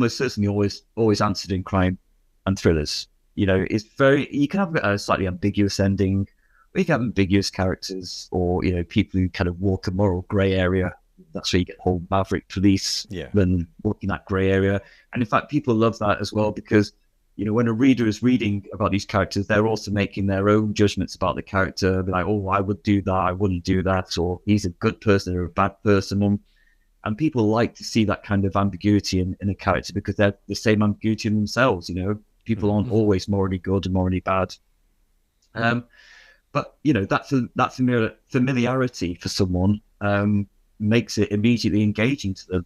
certainly always answered in crime and thrillers. It's you can have a slightly ambiguous ending, or you can have ambiguous characters, or people who kind of walk a moral grey area. That's where you get the whole Maverick police then walking that grey area. And in fact, people love that as well, because when a reader is reading about these characters, they're also making their own judgments about the character. They're like, oh, I would do that, I wouldn't do that, or he's a good person or a bad person. And people like to see that kind of ambiguity in a character, because they're the same ambiguity in themselves. People aren't always morally good and morally bad. But that familiarity for someone makes it immediately engaging to them.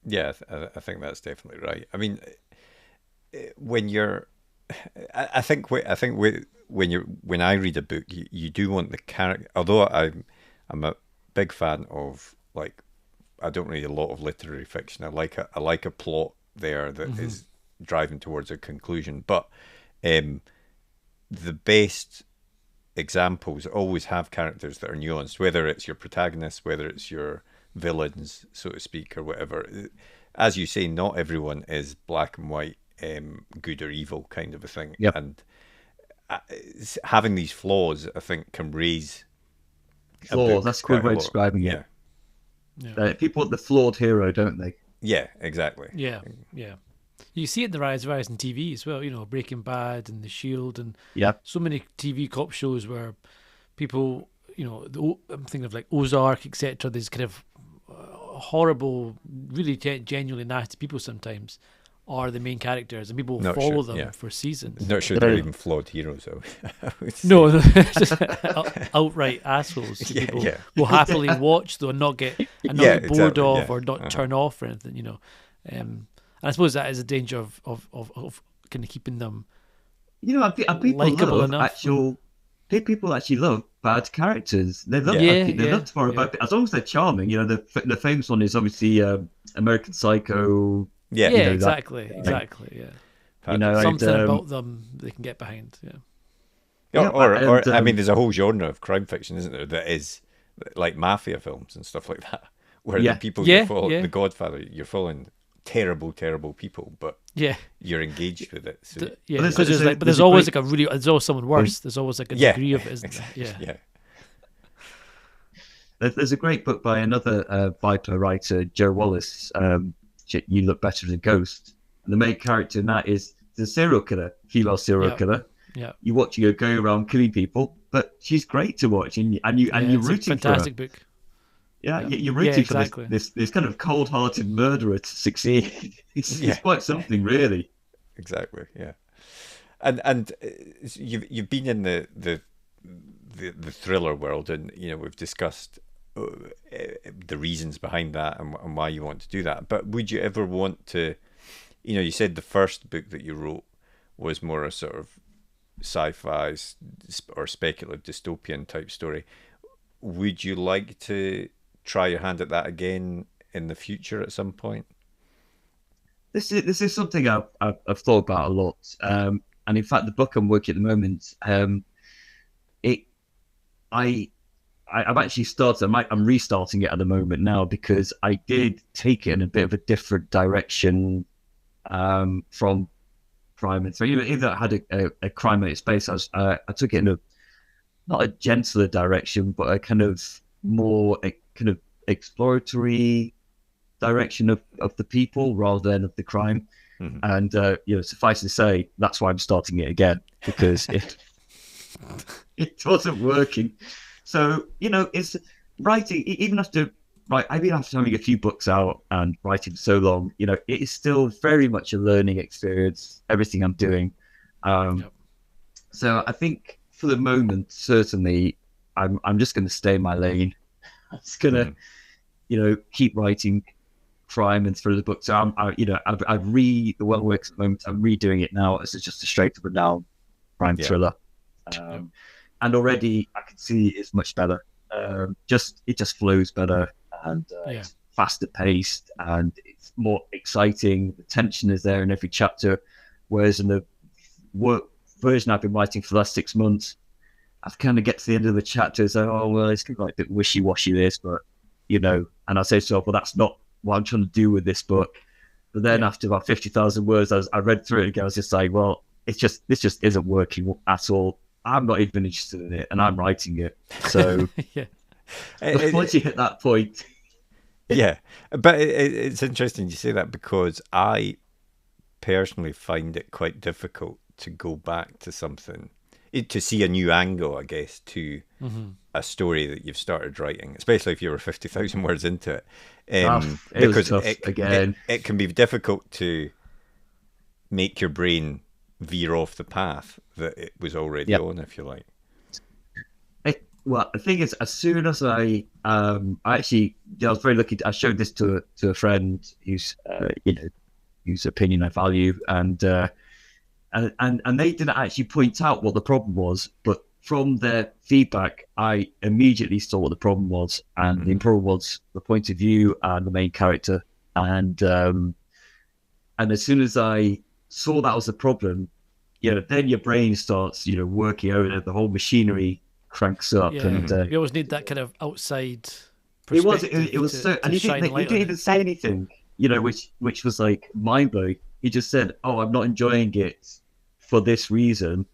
Yeah, I think that's definitely right. I mean, when you're, I think when I read a book, you do want the character. Although I'm a big fan of, like, I don't read a lot of literary fiction. I like a plot there that is driving towards a conclusion. But the best examples always have characters that are nuanced, whether it's your protagonist, whether it's your villains, so to speak, or whatever. As you say, not everyone is black and white, good or evil kind of a thing. Yep. And having these flaws, I think, can raise flaws. That's a good way of describing it. People want the flawed hero, don't they? Yeah, exactly. Yeah. You see it in the rise in TV as well. Breaking Bad and The Shield, and so many TV cop shows where people, I'm thinking of like Ozark, etc. There's kind of horrible, really genuinely nasty people sometimes are the main characters, and people follow them for seasons. Not sure they're even flawed heroes, though. No, just outright assholes. People will happily watch, though, and not get bored of or not turn off or anything. And I suppose that is a danger of kind of keeping them likable enough. People actually love bad characters. They love to borrow bad, as long as they're charming. The famous one is obviously American Psycho. Exactly. Something and, about them they can get behind. I mean, there's a whole genre of crime fiction, isn't there, that is like mafia films and stuff like that, where the people you follow, The Godfather, you're following terrible people, but you're engaged with it. So. Because there's always there's always someone worse. There's always like a degree of it, isn't there? Yeah. There's a great book by another Viper writer, Joe Wallace. You Look Better as a Ghost. And the main character in that is the serial killer, female serial killer. Yeah. You watch her go around killing people, but she's great to watch, and you're rooting for her. Fantastic book. Yeah, you're rooting for this kind of cold-hearted murderer to succeed. It's quite something, really. Exactly. Yeah. And you've been in the thriller world, and we've discussed the reasons behind that and why you want to do that. But would you ever want to, you said the first book that you wrote was more a sort of sci-fi or speculative dystopian type story. Would you like to try your hand at that again in the future at some point? This is something I've thought about a lot, and in fact, the book I'm working at the moment, I've actually started. I'm restarting it at the moment now because I did take it in a bit of a different direction from crime and thriller. Even though I had a crime at its base, I took it in a not a gentler direction, but a kind of more kind of exploratory direction of the people rather than of the crime. Mm-hmm. And suffice to say, that's why I'm starting it again, because it wasn't working. So it's writing. Even after having a few books out and writing so long, it is still very much a learning experience. Everything I'm doing. So I think for the moment, certainly, I'm just going to stay in my lane. I'm just going to, keep writing crime and thriller books. So I've read The Well Works at the moment. I'm redoing it now as just a straight up and down crime thriller, and already I can see it's much better. It just flows better, and it's faster paced, and it's more exciting. The tension is there in every chapter, whereas in the version I've been writing for the last 6 months, I've kind of get to the end of the chapter and say, oh well, it's kind of like a bit wishy-washy this, but and I say to myself, well, that's not what I'm trying to do with this book. But then after about 50,000 words, I read through it again. I was just like, well, this just isn't working at all. I'm not even interested in it, and I'm writing it. So once you hit that point, but it's interesting you say that, because I personally find it quite difficult to go back to something, to see a new angle, I guess, to a story that you've started writing, especially if you were 50,000 words into it. Because it can be difficult to make your brain veer off the path that it was already on, if you like. Well, the thing is, as soon as I was very lucky. I showed this to a friend whose opinion I value, and they didn't actually point out what the problem was, but from their feedback, I immediately saw what the problem was, and the problem was the point of view and the main character, and as soon as I saw that was the problem, then your brain starts, working over it, the whole machinery cranks up, and you always need that kind of outside perspective. It was so, and he didn't even say anything, which was like mind blowing. He just said, "Oh, I'm not enjoying it for this reason."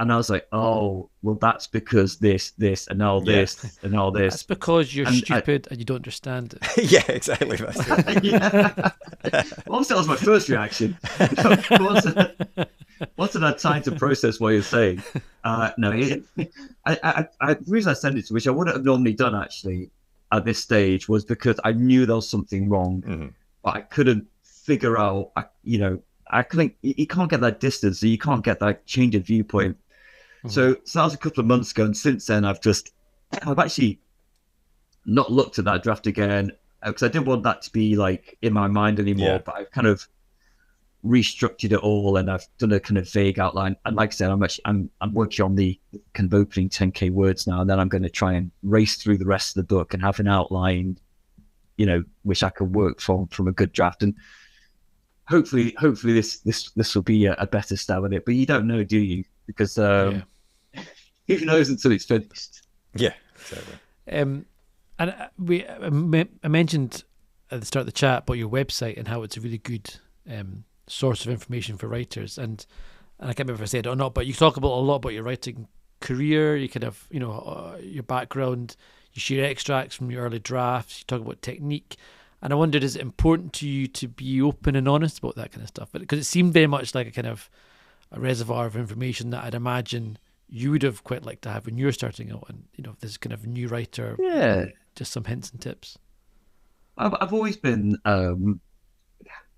And I was like, oh, well, that's because this, and all this, and all this. That's because you're stupid and you don't understand it. Yeah, exactly. That's it. Obviously, that was my first reaction. Once I had time to process what you're saying. The reason I sent it to, which I wouldn't have normally done actually at this stage, was because I knew there was something wrong, but I couldn't figure out, I couldn't, you can't get that distance, so you can't get that change of viewpoint. So that was a couple of months ago, and since then I've actually not looked at that draft again, because I didn't want that to be like in my mind anymore, but I've kind of restructured it all, and I've done a kind of vague outline, and like I said, I'm working on the kind of opening 10k words now, and then I'm going to try and race through the rest of the book and have an outline, which I can work from a good draft, and hopefully this will be a better stab at it. But you don't know, do you? Because who knows until it's finished. Yeah, exactly. And I mentioned at the start of the chat about your website and how it's a really good source of information for writers. And I can't remember if I said it or not, but you talk about a lot about your writing career. You kind of, your background. You share extracts from your early drafts. You talk about technique. And I wondered, is it important to you to be open and honest about that kind of stuff? Because it seemed very much like a kind of a reservoir of information that I'd imagine you would have quite liked to have when you're starting out, and this kind of new writer. Just some hints and tips. I've always been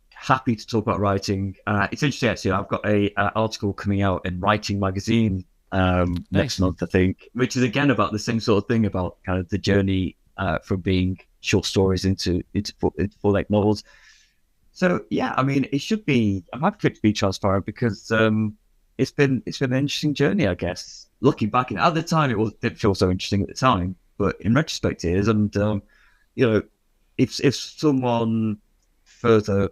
happy to talk about writing. It's interesting actually. I've got a article coming out in Writing magazine next month, I think, which is again about the same sort of thing, about kind of the journey from being short stories into full-length novels. So yeah, I mean, it should be. I'm happy to be transparent because it's been an interesting journey, I guess. Looking back, at the time, didn't feel so interesting at the time, but in retrospect, it is. And if someone further,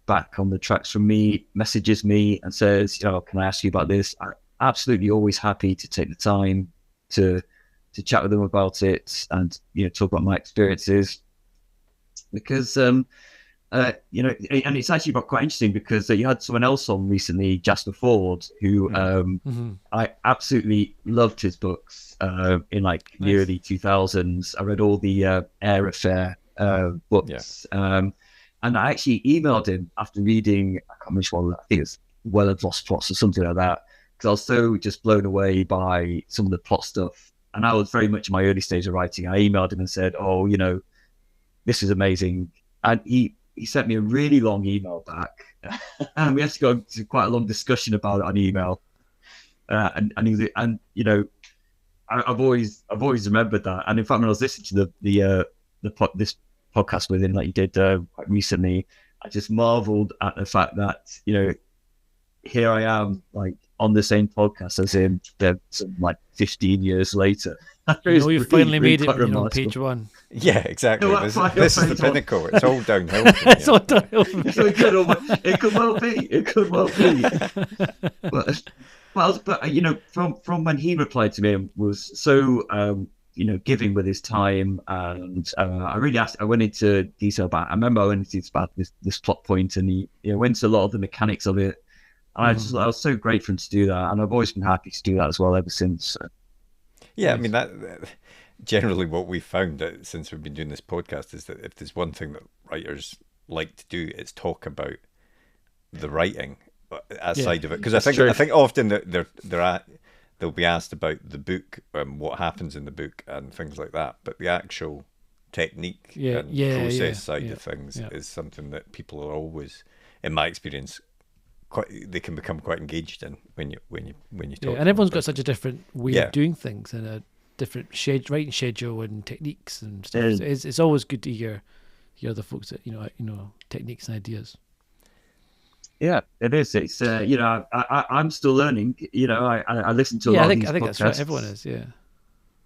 back on the tracks from me, messages me and says, can I ask you about this? I'm absolutely always happy to take the time to chat with them about it and talk about my experiences, because and it's actually quite interesting because you had someone else on recently, Jasper Ford, who I absolutely loved his books in the early 2000s. I read all the Air Affair books, and I actually emailed him after reading, I can't remember which one, I think it's Well and Lost Plots or something like that, because I was so just blown away by some of the plot stuff. And I was very much in my early stage of writing. I emailed him and said, this is amazing. And he sent me a really long email back. And we had to go into quite a long discussion about it on email. I've always remembered that. And in fact, when I was listening to this podcast with him that you did quite recently, I just marveled at the fact that, here I am, on the same podcast as him, 15 years later. You finally made it on page one. Yeah, exactly. This is the pinnacle. It's all downhill. It's all downhill. So it could well be. But from when he replied to me and was so giving with his time, and I went into detail about. I remember I went into about this plot point, and he went into a lot of the mechanics of it. And I was so grateful to do that, and I've always been happy to do that as well ever since. So. Yeah, I mean, that generally what we've found since we've been doing this podcast is that if there's one thing that writers like to do, it's talk about the writing side of it. Because I think often they'll be asked about the book, what happens in the book, and things like that. But the actual technique and process side of things is something that people are always, in my experience, they can become quite engaged in when you talk. And everyone's got such a different way of doing things and a different writing schedule and techniques and stuff. It's always good to hear the folks that techniques and ideas. Yeah, it is. It's I'm still learning. I listen to a lot of these podcasts. I think that's right. Everyone is. Yeah.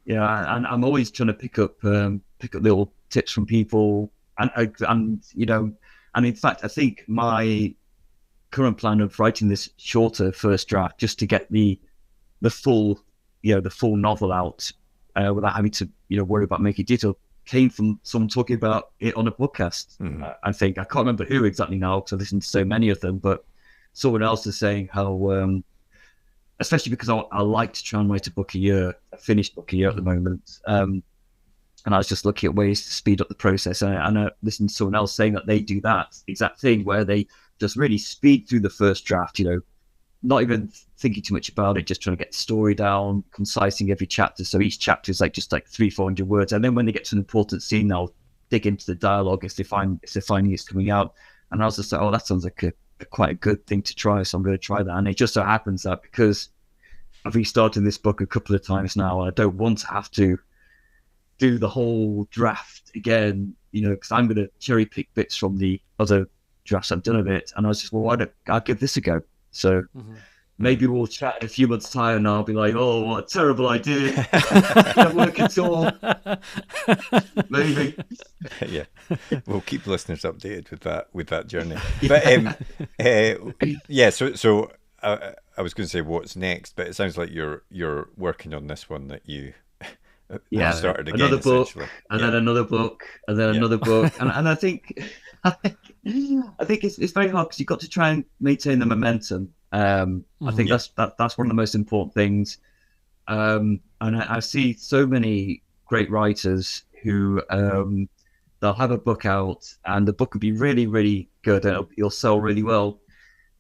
Yeah, and I'm always trying to pick up little tips from people, and in fact, I think my current plan of writing this shorter first draft, just to get the full novel out without having to worry about making detail, came from someone talking about it on a podcast. I think I can't remember who exactly now because I listened to so many of them, but someone else is saying how especially because I like to try and write a finished book a year at the moment, and I was just looking at ways to speed up the process, and I listened to someone else saying that they do that exact thing where they just really speed through the first draft, not even thinking too much about it, just trying to get the story down, concising every chapter. So each chapter is just 300-400 words. And then when they get to an important scene, they'll dig into the dialogue if they're finding it's coming out. And I was just like, oh, that sounds like quite a good thing to try. So I'm going to try that. And it just so happens that because I've restarted this book a couple of times now, I don't want to have to do the whole draft again, because I'm going to cherry pick bits from the other drafts I've done of it, and I was just, I'll give this a go. So maybe we'll chat in a few months' time, and I'll be like, oh, what a terrible idea! Don't work at all. Maybe. Yeah, we'll keep listeners updated with that journey. But So I was going to say what's next, but it sounds like you're working on this one that you. Started again, another book, and then another book, and then another book, and I think it's very hard because you've got to try and maintain the momentum. I think that's one of the most important things. And I see so many great writers who they'll have a book out, and the book will be really, really good, and it'll sell really well,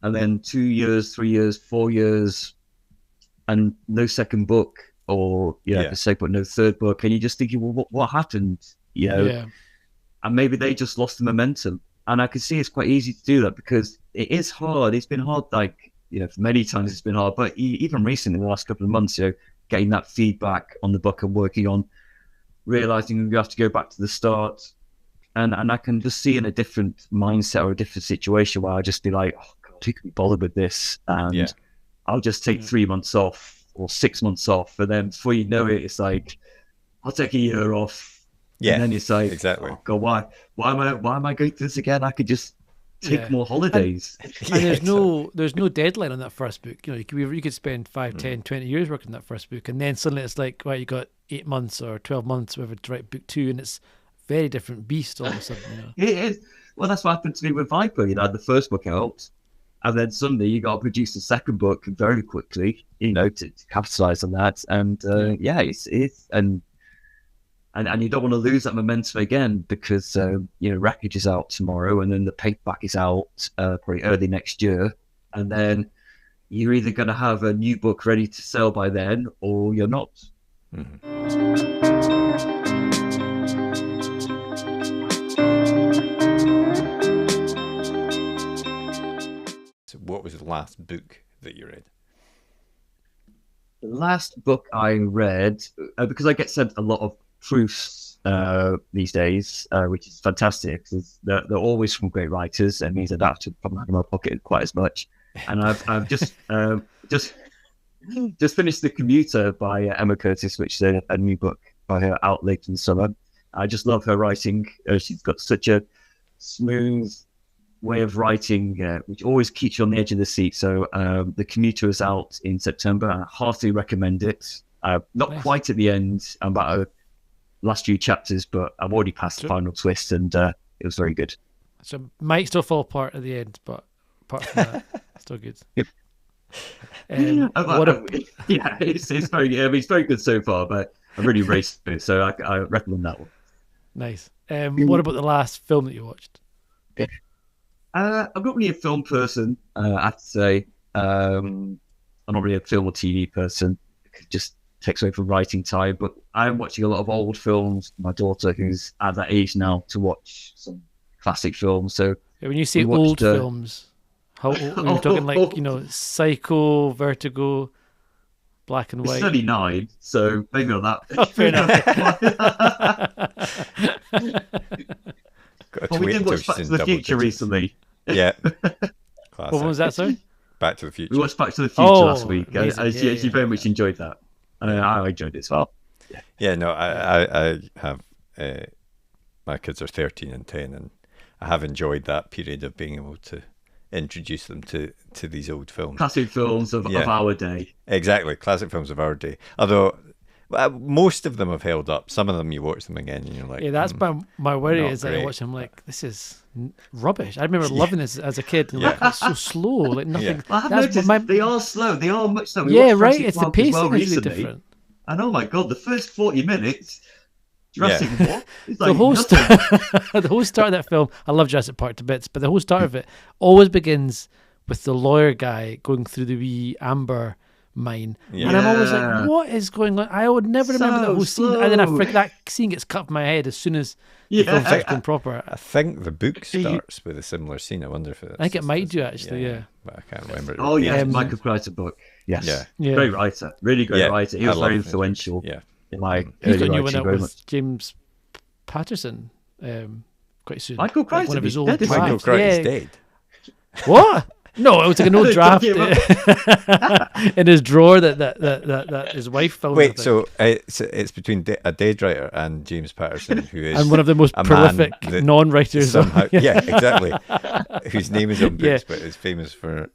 and then 2 years, 3 years, 4 years, and no second book. Or the second book, no third book, and you're just thinking, well, what happened? And maybe they just lost the momentum. And I can see it's quite easy to do that because it is hard. It's been hard, many times it's been hard. But even recently, in the last couple of months, getting that feedback on the book and working on, realizing you have to go back to the start, and I can just see in a different mindset or a different situation where I just be like, oh God, who can be bothered with this? And I'll just take 3 months off or 6 months off, and then before you know it, it's like I'll take a year off. Yeah, and then it's like, exactly. oh God, why am I going through this again? I could just take more holidays. And there's no deadline on that first book. You could spend 5, 10, 20 years working on that first book, and then suddenly it's like, right, you got 8 months or 12 months, whatever, to write book 2, and it's a very different beast all of a sudden. It is. Well, that's what happened to me with Viper. You know, I had the first book out, and then suddenly you got to produce the second book very quickly. You know, to capitalize on that, and and you don't want to lose that momentum again because Wreckage is out tomorrow, and then the paperback is out probably early next year, and then you're either going to have a new book ready to sell by then, or you're not. So, what was the last book that you read? The last book I read, because I get sent a lot of proofs these days, which is fantastic because they're always from great writers. It means I don't have to put them out of my pocket quite as much. And I've just finished The Commuter by Emma Curtis, which is a new book by her out late in the summer. I just love her writing. She's got such a smooth way of writing, which always keeps you on the edge of the seat. So The Commuter is out in September. I heartily recommend it. Not quite at the end. I'm about last few chapters, but I've already passed the final twist, and it was very good. So it might still fall apart at the end, but apart from that, still good. Yep. It's very good. I mean, it's very good so far, but I've really raced it, so I recommend that one. Nice. What about the last film that you watched? I'm not really a film person, I have to say. I'm not really a film or TV person. It just takes away from writing time, but I'm watching a lot of old films. My daughter, who's at that age now to watch some classic films. So when you say old films, how old, are you talking like, Psycho, Vertigo, black and white? It's 39, so maybe not that. Oh, fair enough. Well, we did watch Back to the Future recently. Yeah. What was that, sorry? Back to the Future. We watched Back to the Future last week. She very much enjoyed that. I enjoyed it as well. No, I have, my kids are 13 and 10, and I have enjoyed that period of being able to introduce them to these old films. Classic films of our day. Exactly, classic films of our day. Although most of them have held up. Some of them you watch them again and you're like, that's my worry is that I watch them like, this is rubbish. I remember loving this as a kid. And like, it's so slow, like nothing. Well, I have noticed they are slow. They are much slow. It's the pacing is really different. And oh my God, the first 40 minutes, Jurassic Park. It's like the whole start of that film. I love Jurassic Park to bits, but the whole start of it always begins with the lawyer guy going through the wee amber mine, and I'm always like, what is going on? I would never remember that whole scene, and then I forget that scene gets cut from my head as soon as the film starts going proper. I think the book starts with a similar scene. I wonder if I think it might do actually, but I can't remember. Oh yeah, Michael Crichton's book. Yes, great writer, really great writer. He was very influential. In my early writing. Went out with James Patterson quite soon. Michael Crichton, one of his old Michael Crichton's dead. What? No, it was like an old draft in his drawer that his wife found. Wait, so it's between a dead writer and James Patterson, who is and one of the most prolific non-writers. Somehow, exactly. Whose name is on books, but is famous for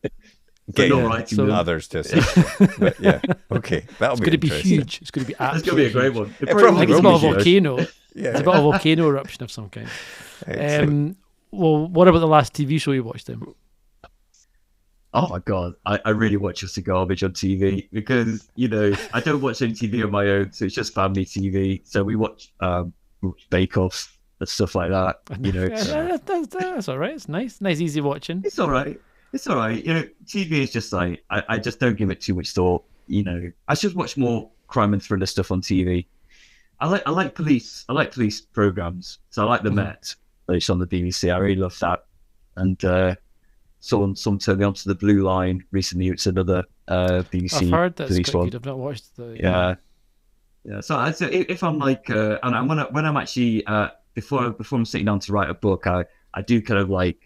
getting others to assist. But okay, that'll be. It's going to be huge. It's going to be absolutely. It's going to be a great one. I think it's about a volcano. It's about a volcano eruption of some kind. Well, what about the last TV show you watched then? Oh my God, I really watch just garbage on TV because, I don't watch any TV on my own, so it's just family TV. So we watch Bake Offs and stuff like that, That's all right. It's nice, easy watching. It's all right. TV is just like, I just don't give it too much thought, I should watch more crime and thriller stuff on TV. I like police programs. So I like The Met, it's on the BBC. I really love that. And, Someone turned me onto the Blue Line recently. It's another BBC. I've heard that's quite good. I've not watched the. Yeah. So I'd say if I'm like, and when I'm actually before I'm sitting down to write a book, I do kind of like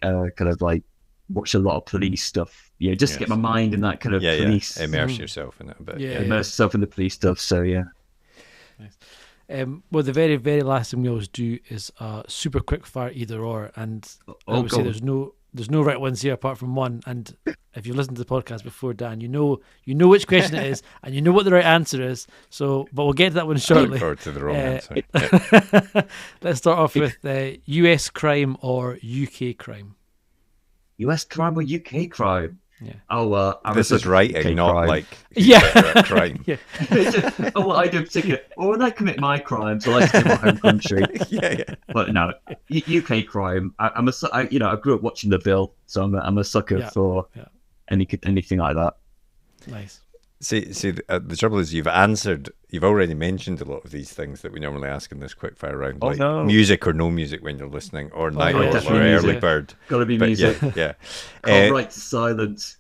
watch a lot of police stuff. Just to get my mind in that kind of police. Immerse yourself in it a bit. Immerse yourself in the police stuff. So yeah. Nice. Well, the very, very last thing we always do is a super quick fire either or, and I would say there's no right ones here apart from one. And if you listened to the podcast before, Dan, you know which question it is, and you know what the right answer is. So, but we'll get to that one shortly. I look forward to the wrong answer. Let's start off with US crime or UK crime. US crime or UK crime? Yeah. Oh, this is writing, not crime. like crime. Yeah. Oh, well, I do particular. Or when I commit my crimes, I like to do my home country. yeah. But no, UK crime. I grew up watching The Bill, so I'm a sucker for anything like that. Nice. See, the trouble is you've already mentioned a lot of these things that we normally ask in this quickfire round, music or no music when you're listening, or night owl or early bird. Got to be music. Yeah. Can't write silence.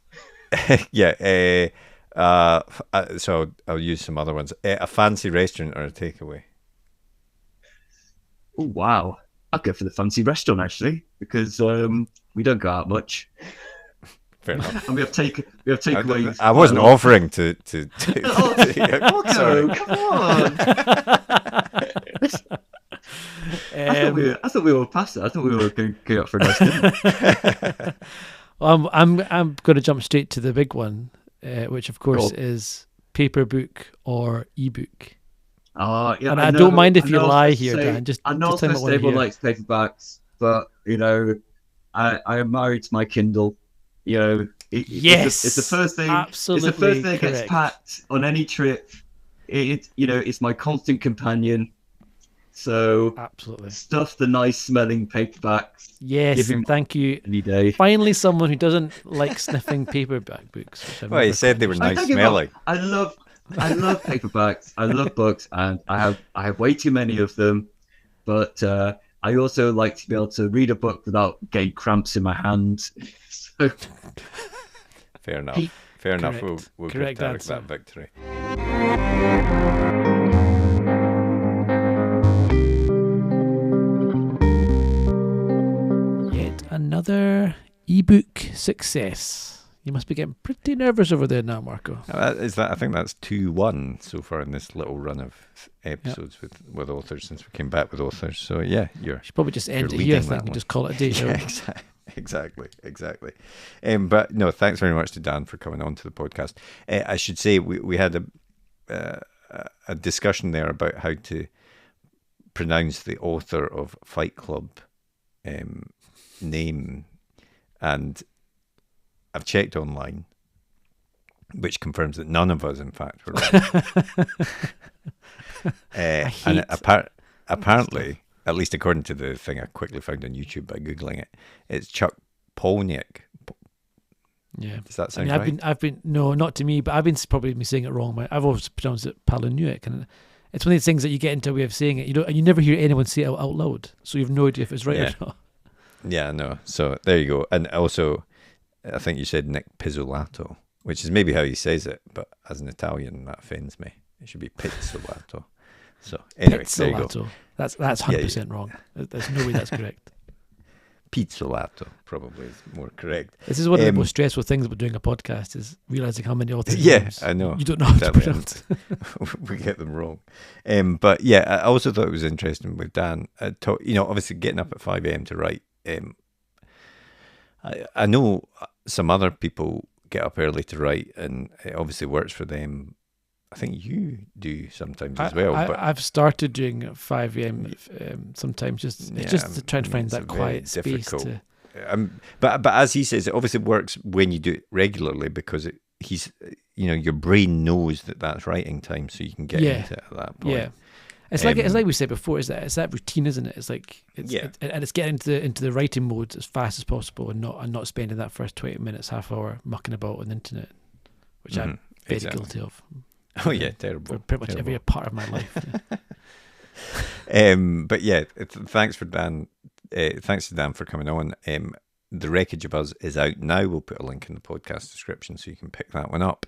So I'll use some other ones. A fancy restaurant or a takeaway? Oh wow, I'd go for the fancy restaurant actually, because we don't go out much. Fair enough. And we have takeaways. I wasn't offering to Sorry. Come on. I thought we were past that. I thought we were going to go out for a nice dinner. I'm going to jump straight to the big one, which of course is paper book or ebook. Yeah, and I don't mind if you lie here, Dan. I know everyone likes paperbacks, but I am married to my Kindle. It's the first thing. Absolutely, it's the first thing that correct. gets packed on any trip. It's my constant companion. So absolutely stuff the nice smelling paperbacks. Yes, thank you. Any day. Finally, someone who doesn't like sniffing paperback books. Well, you said they were nice smelling. I love paperbacks. I love books, and I have way too many of them. But I also like to be able to read a book without getting cramps in my hands. So... Fair enough. Fair enough. We'll give Derek answer. that victory. Yet another ebook success. You must be getting pretty nervous over there now, Marco. I think that's 2-1 so far in this little run of episodes with authors since we came back with authors. So yeah, you should probably just end it here. I think and just call it a day. Yeah, exactly. But no, thanks very much to Dan for coming on to the podcast. I should say we had a discussion there about how to pronounce the author of Fight Club name, and I've checked online, which confirms that none of us, in fact, were right. And apparently, at least according to the thing I quickly found on YouTube by Googling it, it's Chuck Palahniuk. Yeah. Does that sound right? I've been no, not to me, but I've been probably saying it wrong. I've always pronounced it Palahniuk, and it's one of these things that you get into a way of saying it. You never hear anyone say it out loud, so you have no idea if it's right or not. Yeah, no. So there you go. And also, I think you said Nick Pizzolato, which is maybe how he says it, but as an Italian, that offends me. It should be Pizzolato. So anyway, there you go. That's 100% wrong. There's no way that's correct. Pizzolato probably is more correct. This is one of the most stressful things about doing a podcast, is realizing how many authors. Yeah, I know. You don't know how to pronounce. We get them wrong. But yeah, I also thought it was interesting with Dan. Obviously getting up at 5 a.m. to write. I know some other people get up early to write, and it obviously works for them. I think you do sometimes as well. But I've started doing 5 a.m. Sometimes just to try and find that quiet space. But as he says, it obviously works when you do it regularly, because your brain knows that that's writing time, so you can get into it at that point. Yeah. It's like we said before. It's that routine, isn't it? It's like it's getting into the writing mode as fast as possible, and not spending that first 20 minutes, half hour mucking about on the internet, which I'm very guilty of. Oh yeah, terrible. For pretty much every part of my life. But yeah, thanks to Dan for coming on. The Wreckage of Us is out now. We'll put a link in the podcast description so you can pick that one up.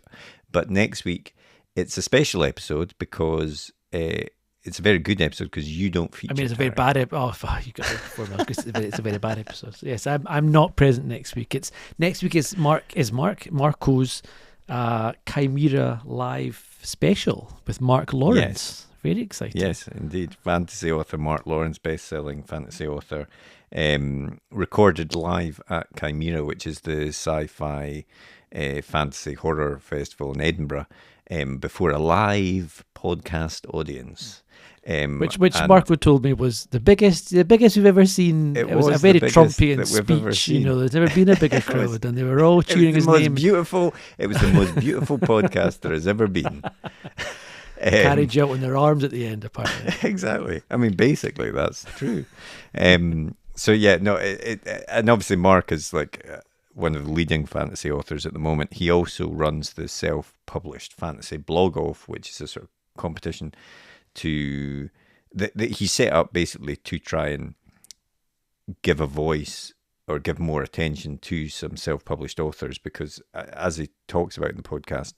But next week it's a special episode because it's a very good episode because you don't feature. I mean, it's a very bad episode. Oh, fuck, you got it before me. It's a very bad episode. So yes, I'm not present next week. Next week is Marco's Chimera live special with Mark Lawrence. Yes. Very exciting. Yes, indeed. Fantasy author Mark Lawrence, best-selling fantasy author, recorded live at Chimera, which is the sci-fi fantasy horror festival in Edinburgh, before a live podcast audience. Which Marco told me was the biggest we've ever seen. It was a very Trumpian speech. You know, there's never been a bigger crowd, and they were all cheering his name. It was the most beautiful podcast there has ever been. Carried you out on their arms at the end, apparently. Exactly. I mean, basically, that's true. So yeah, no, and obviously Mark is like one of the leading fantasy authors at the moment. He also runs the self-published fantasy blog off, which is a sort of competition that he set up basically to try and give a voice or give more attention to some self-published authors, because as he talks about in the podcast,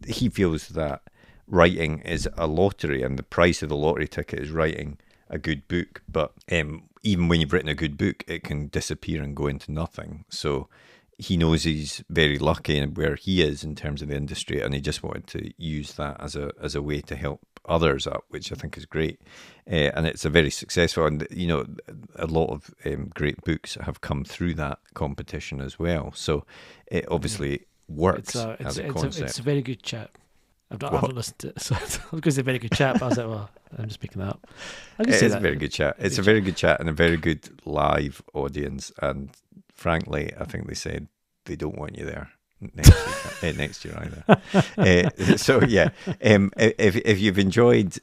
he feels that writing is a lottery, and the price of the lottery ticket is writing a good book. But even when you've written a good book, it can disappear and go into nothing. So he knows he's very lucky in where he is in terms of the industry, and he just wanted to use that as a way to help others up, which I think is great. And it's a very successful, and you know, a lot of great books have come through that competition as well. So it obviously works as a concept. It's a very good chat. I've not listened to it, so I was going to say very good chat, but I was like, well, I'm just picking that up. It's a very good chat. It's a very good chat and a very good live audience. And frankly, I think they said they don't want you there next year either. So yeah, if you've enjoyed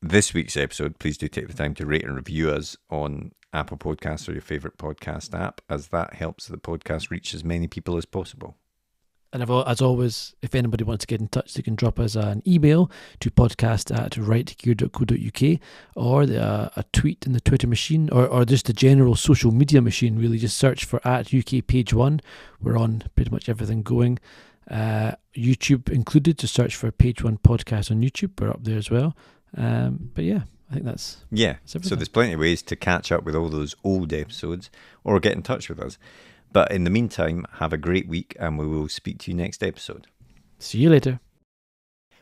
this week's episode, please do take the time to rate and review us on Apple Podcasts or your favourite podcast app, as that helps the podcast reach as many people as possible. And as always, if anybody wants to get in touch, they can drop us an email to podcast@rightgear.co.uk, or a tweet in the Twitter machine, or just a general social media machine, really. Just search for @UKPage1. We're on pretty much everything going. YouTube included, to search for Page One Podcast on YouTube. We're up there as well. But yeah, I think that's so there's plenty of ways to catch up with all those old episodes or get in touch with us. But in the meantime, have a great week, and we will speak to you next episode. See you later.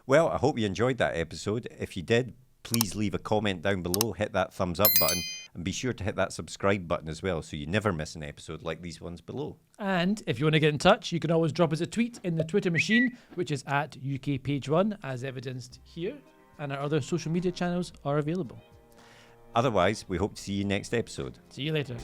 Well, I hope you enjoyed that episode. If you did, please leave a comment down below, hit that thumbs up button, and be sure to hit that subscribe button as well, so you never miss an episode like these ones below. And if you want to get in touch, you can always drop us a tweet in the Twitter machine, which is @UKPage1, as evidenced here, and our other social media channels are available. Otherwise, we hope to see you next episode. See you later.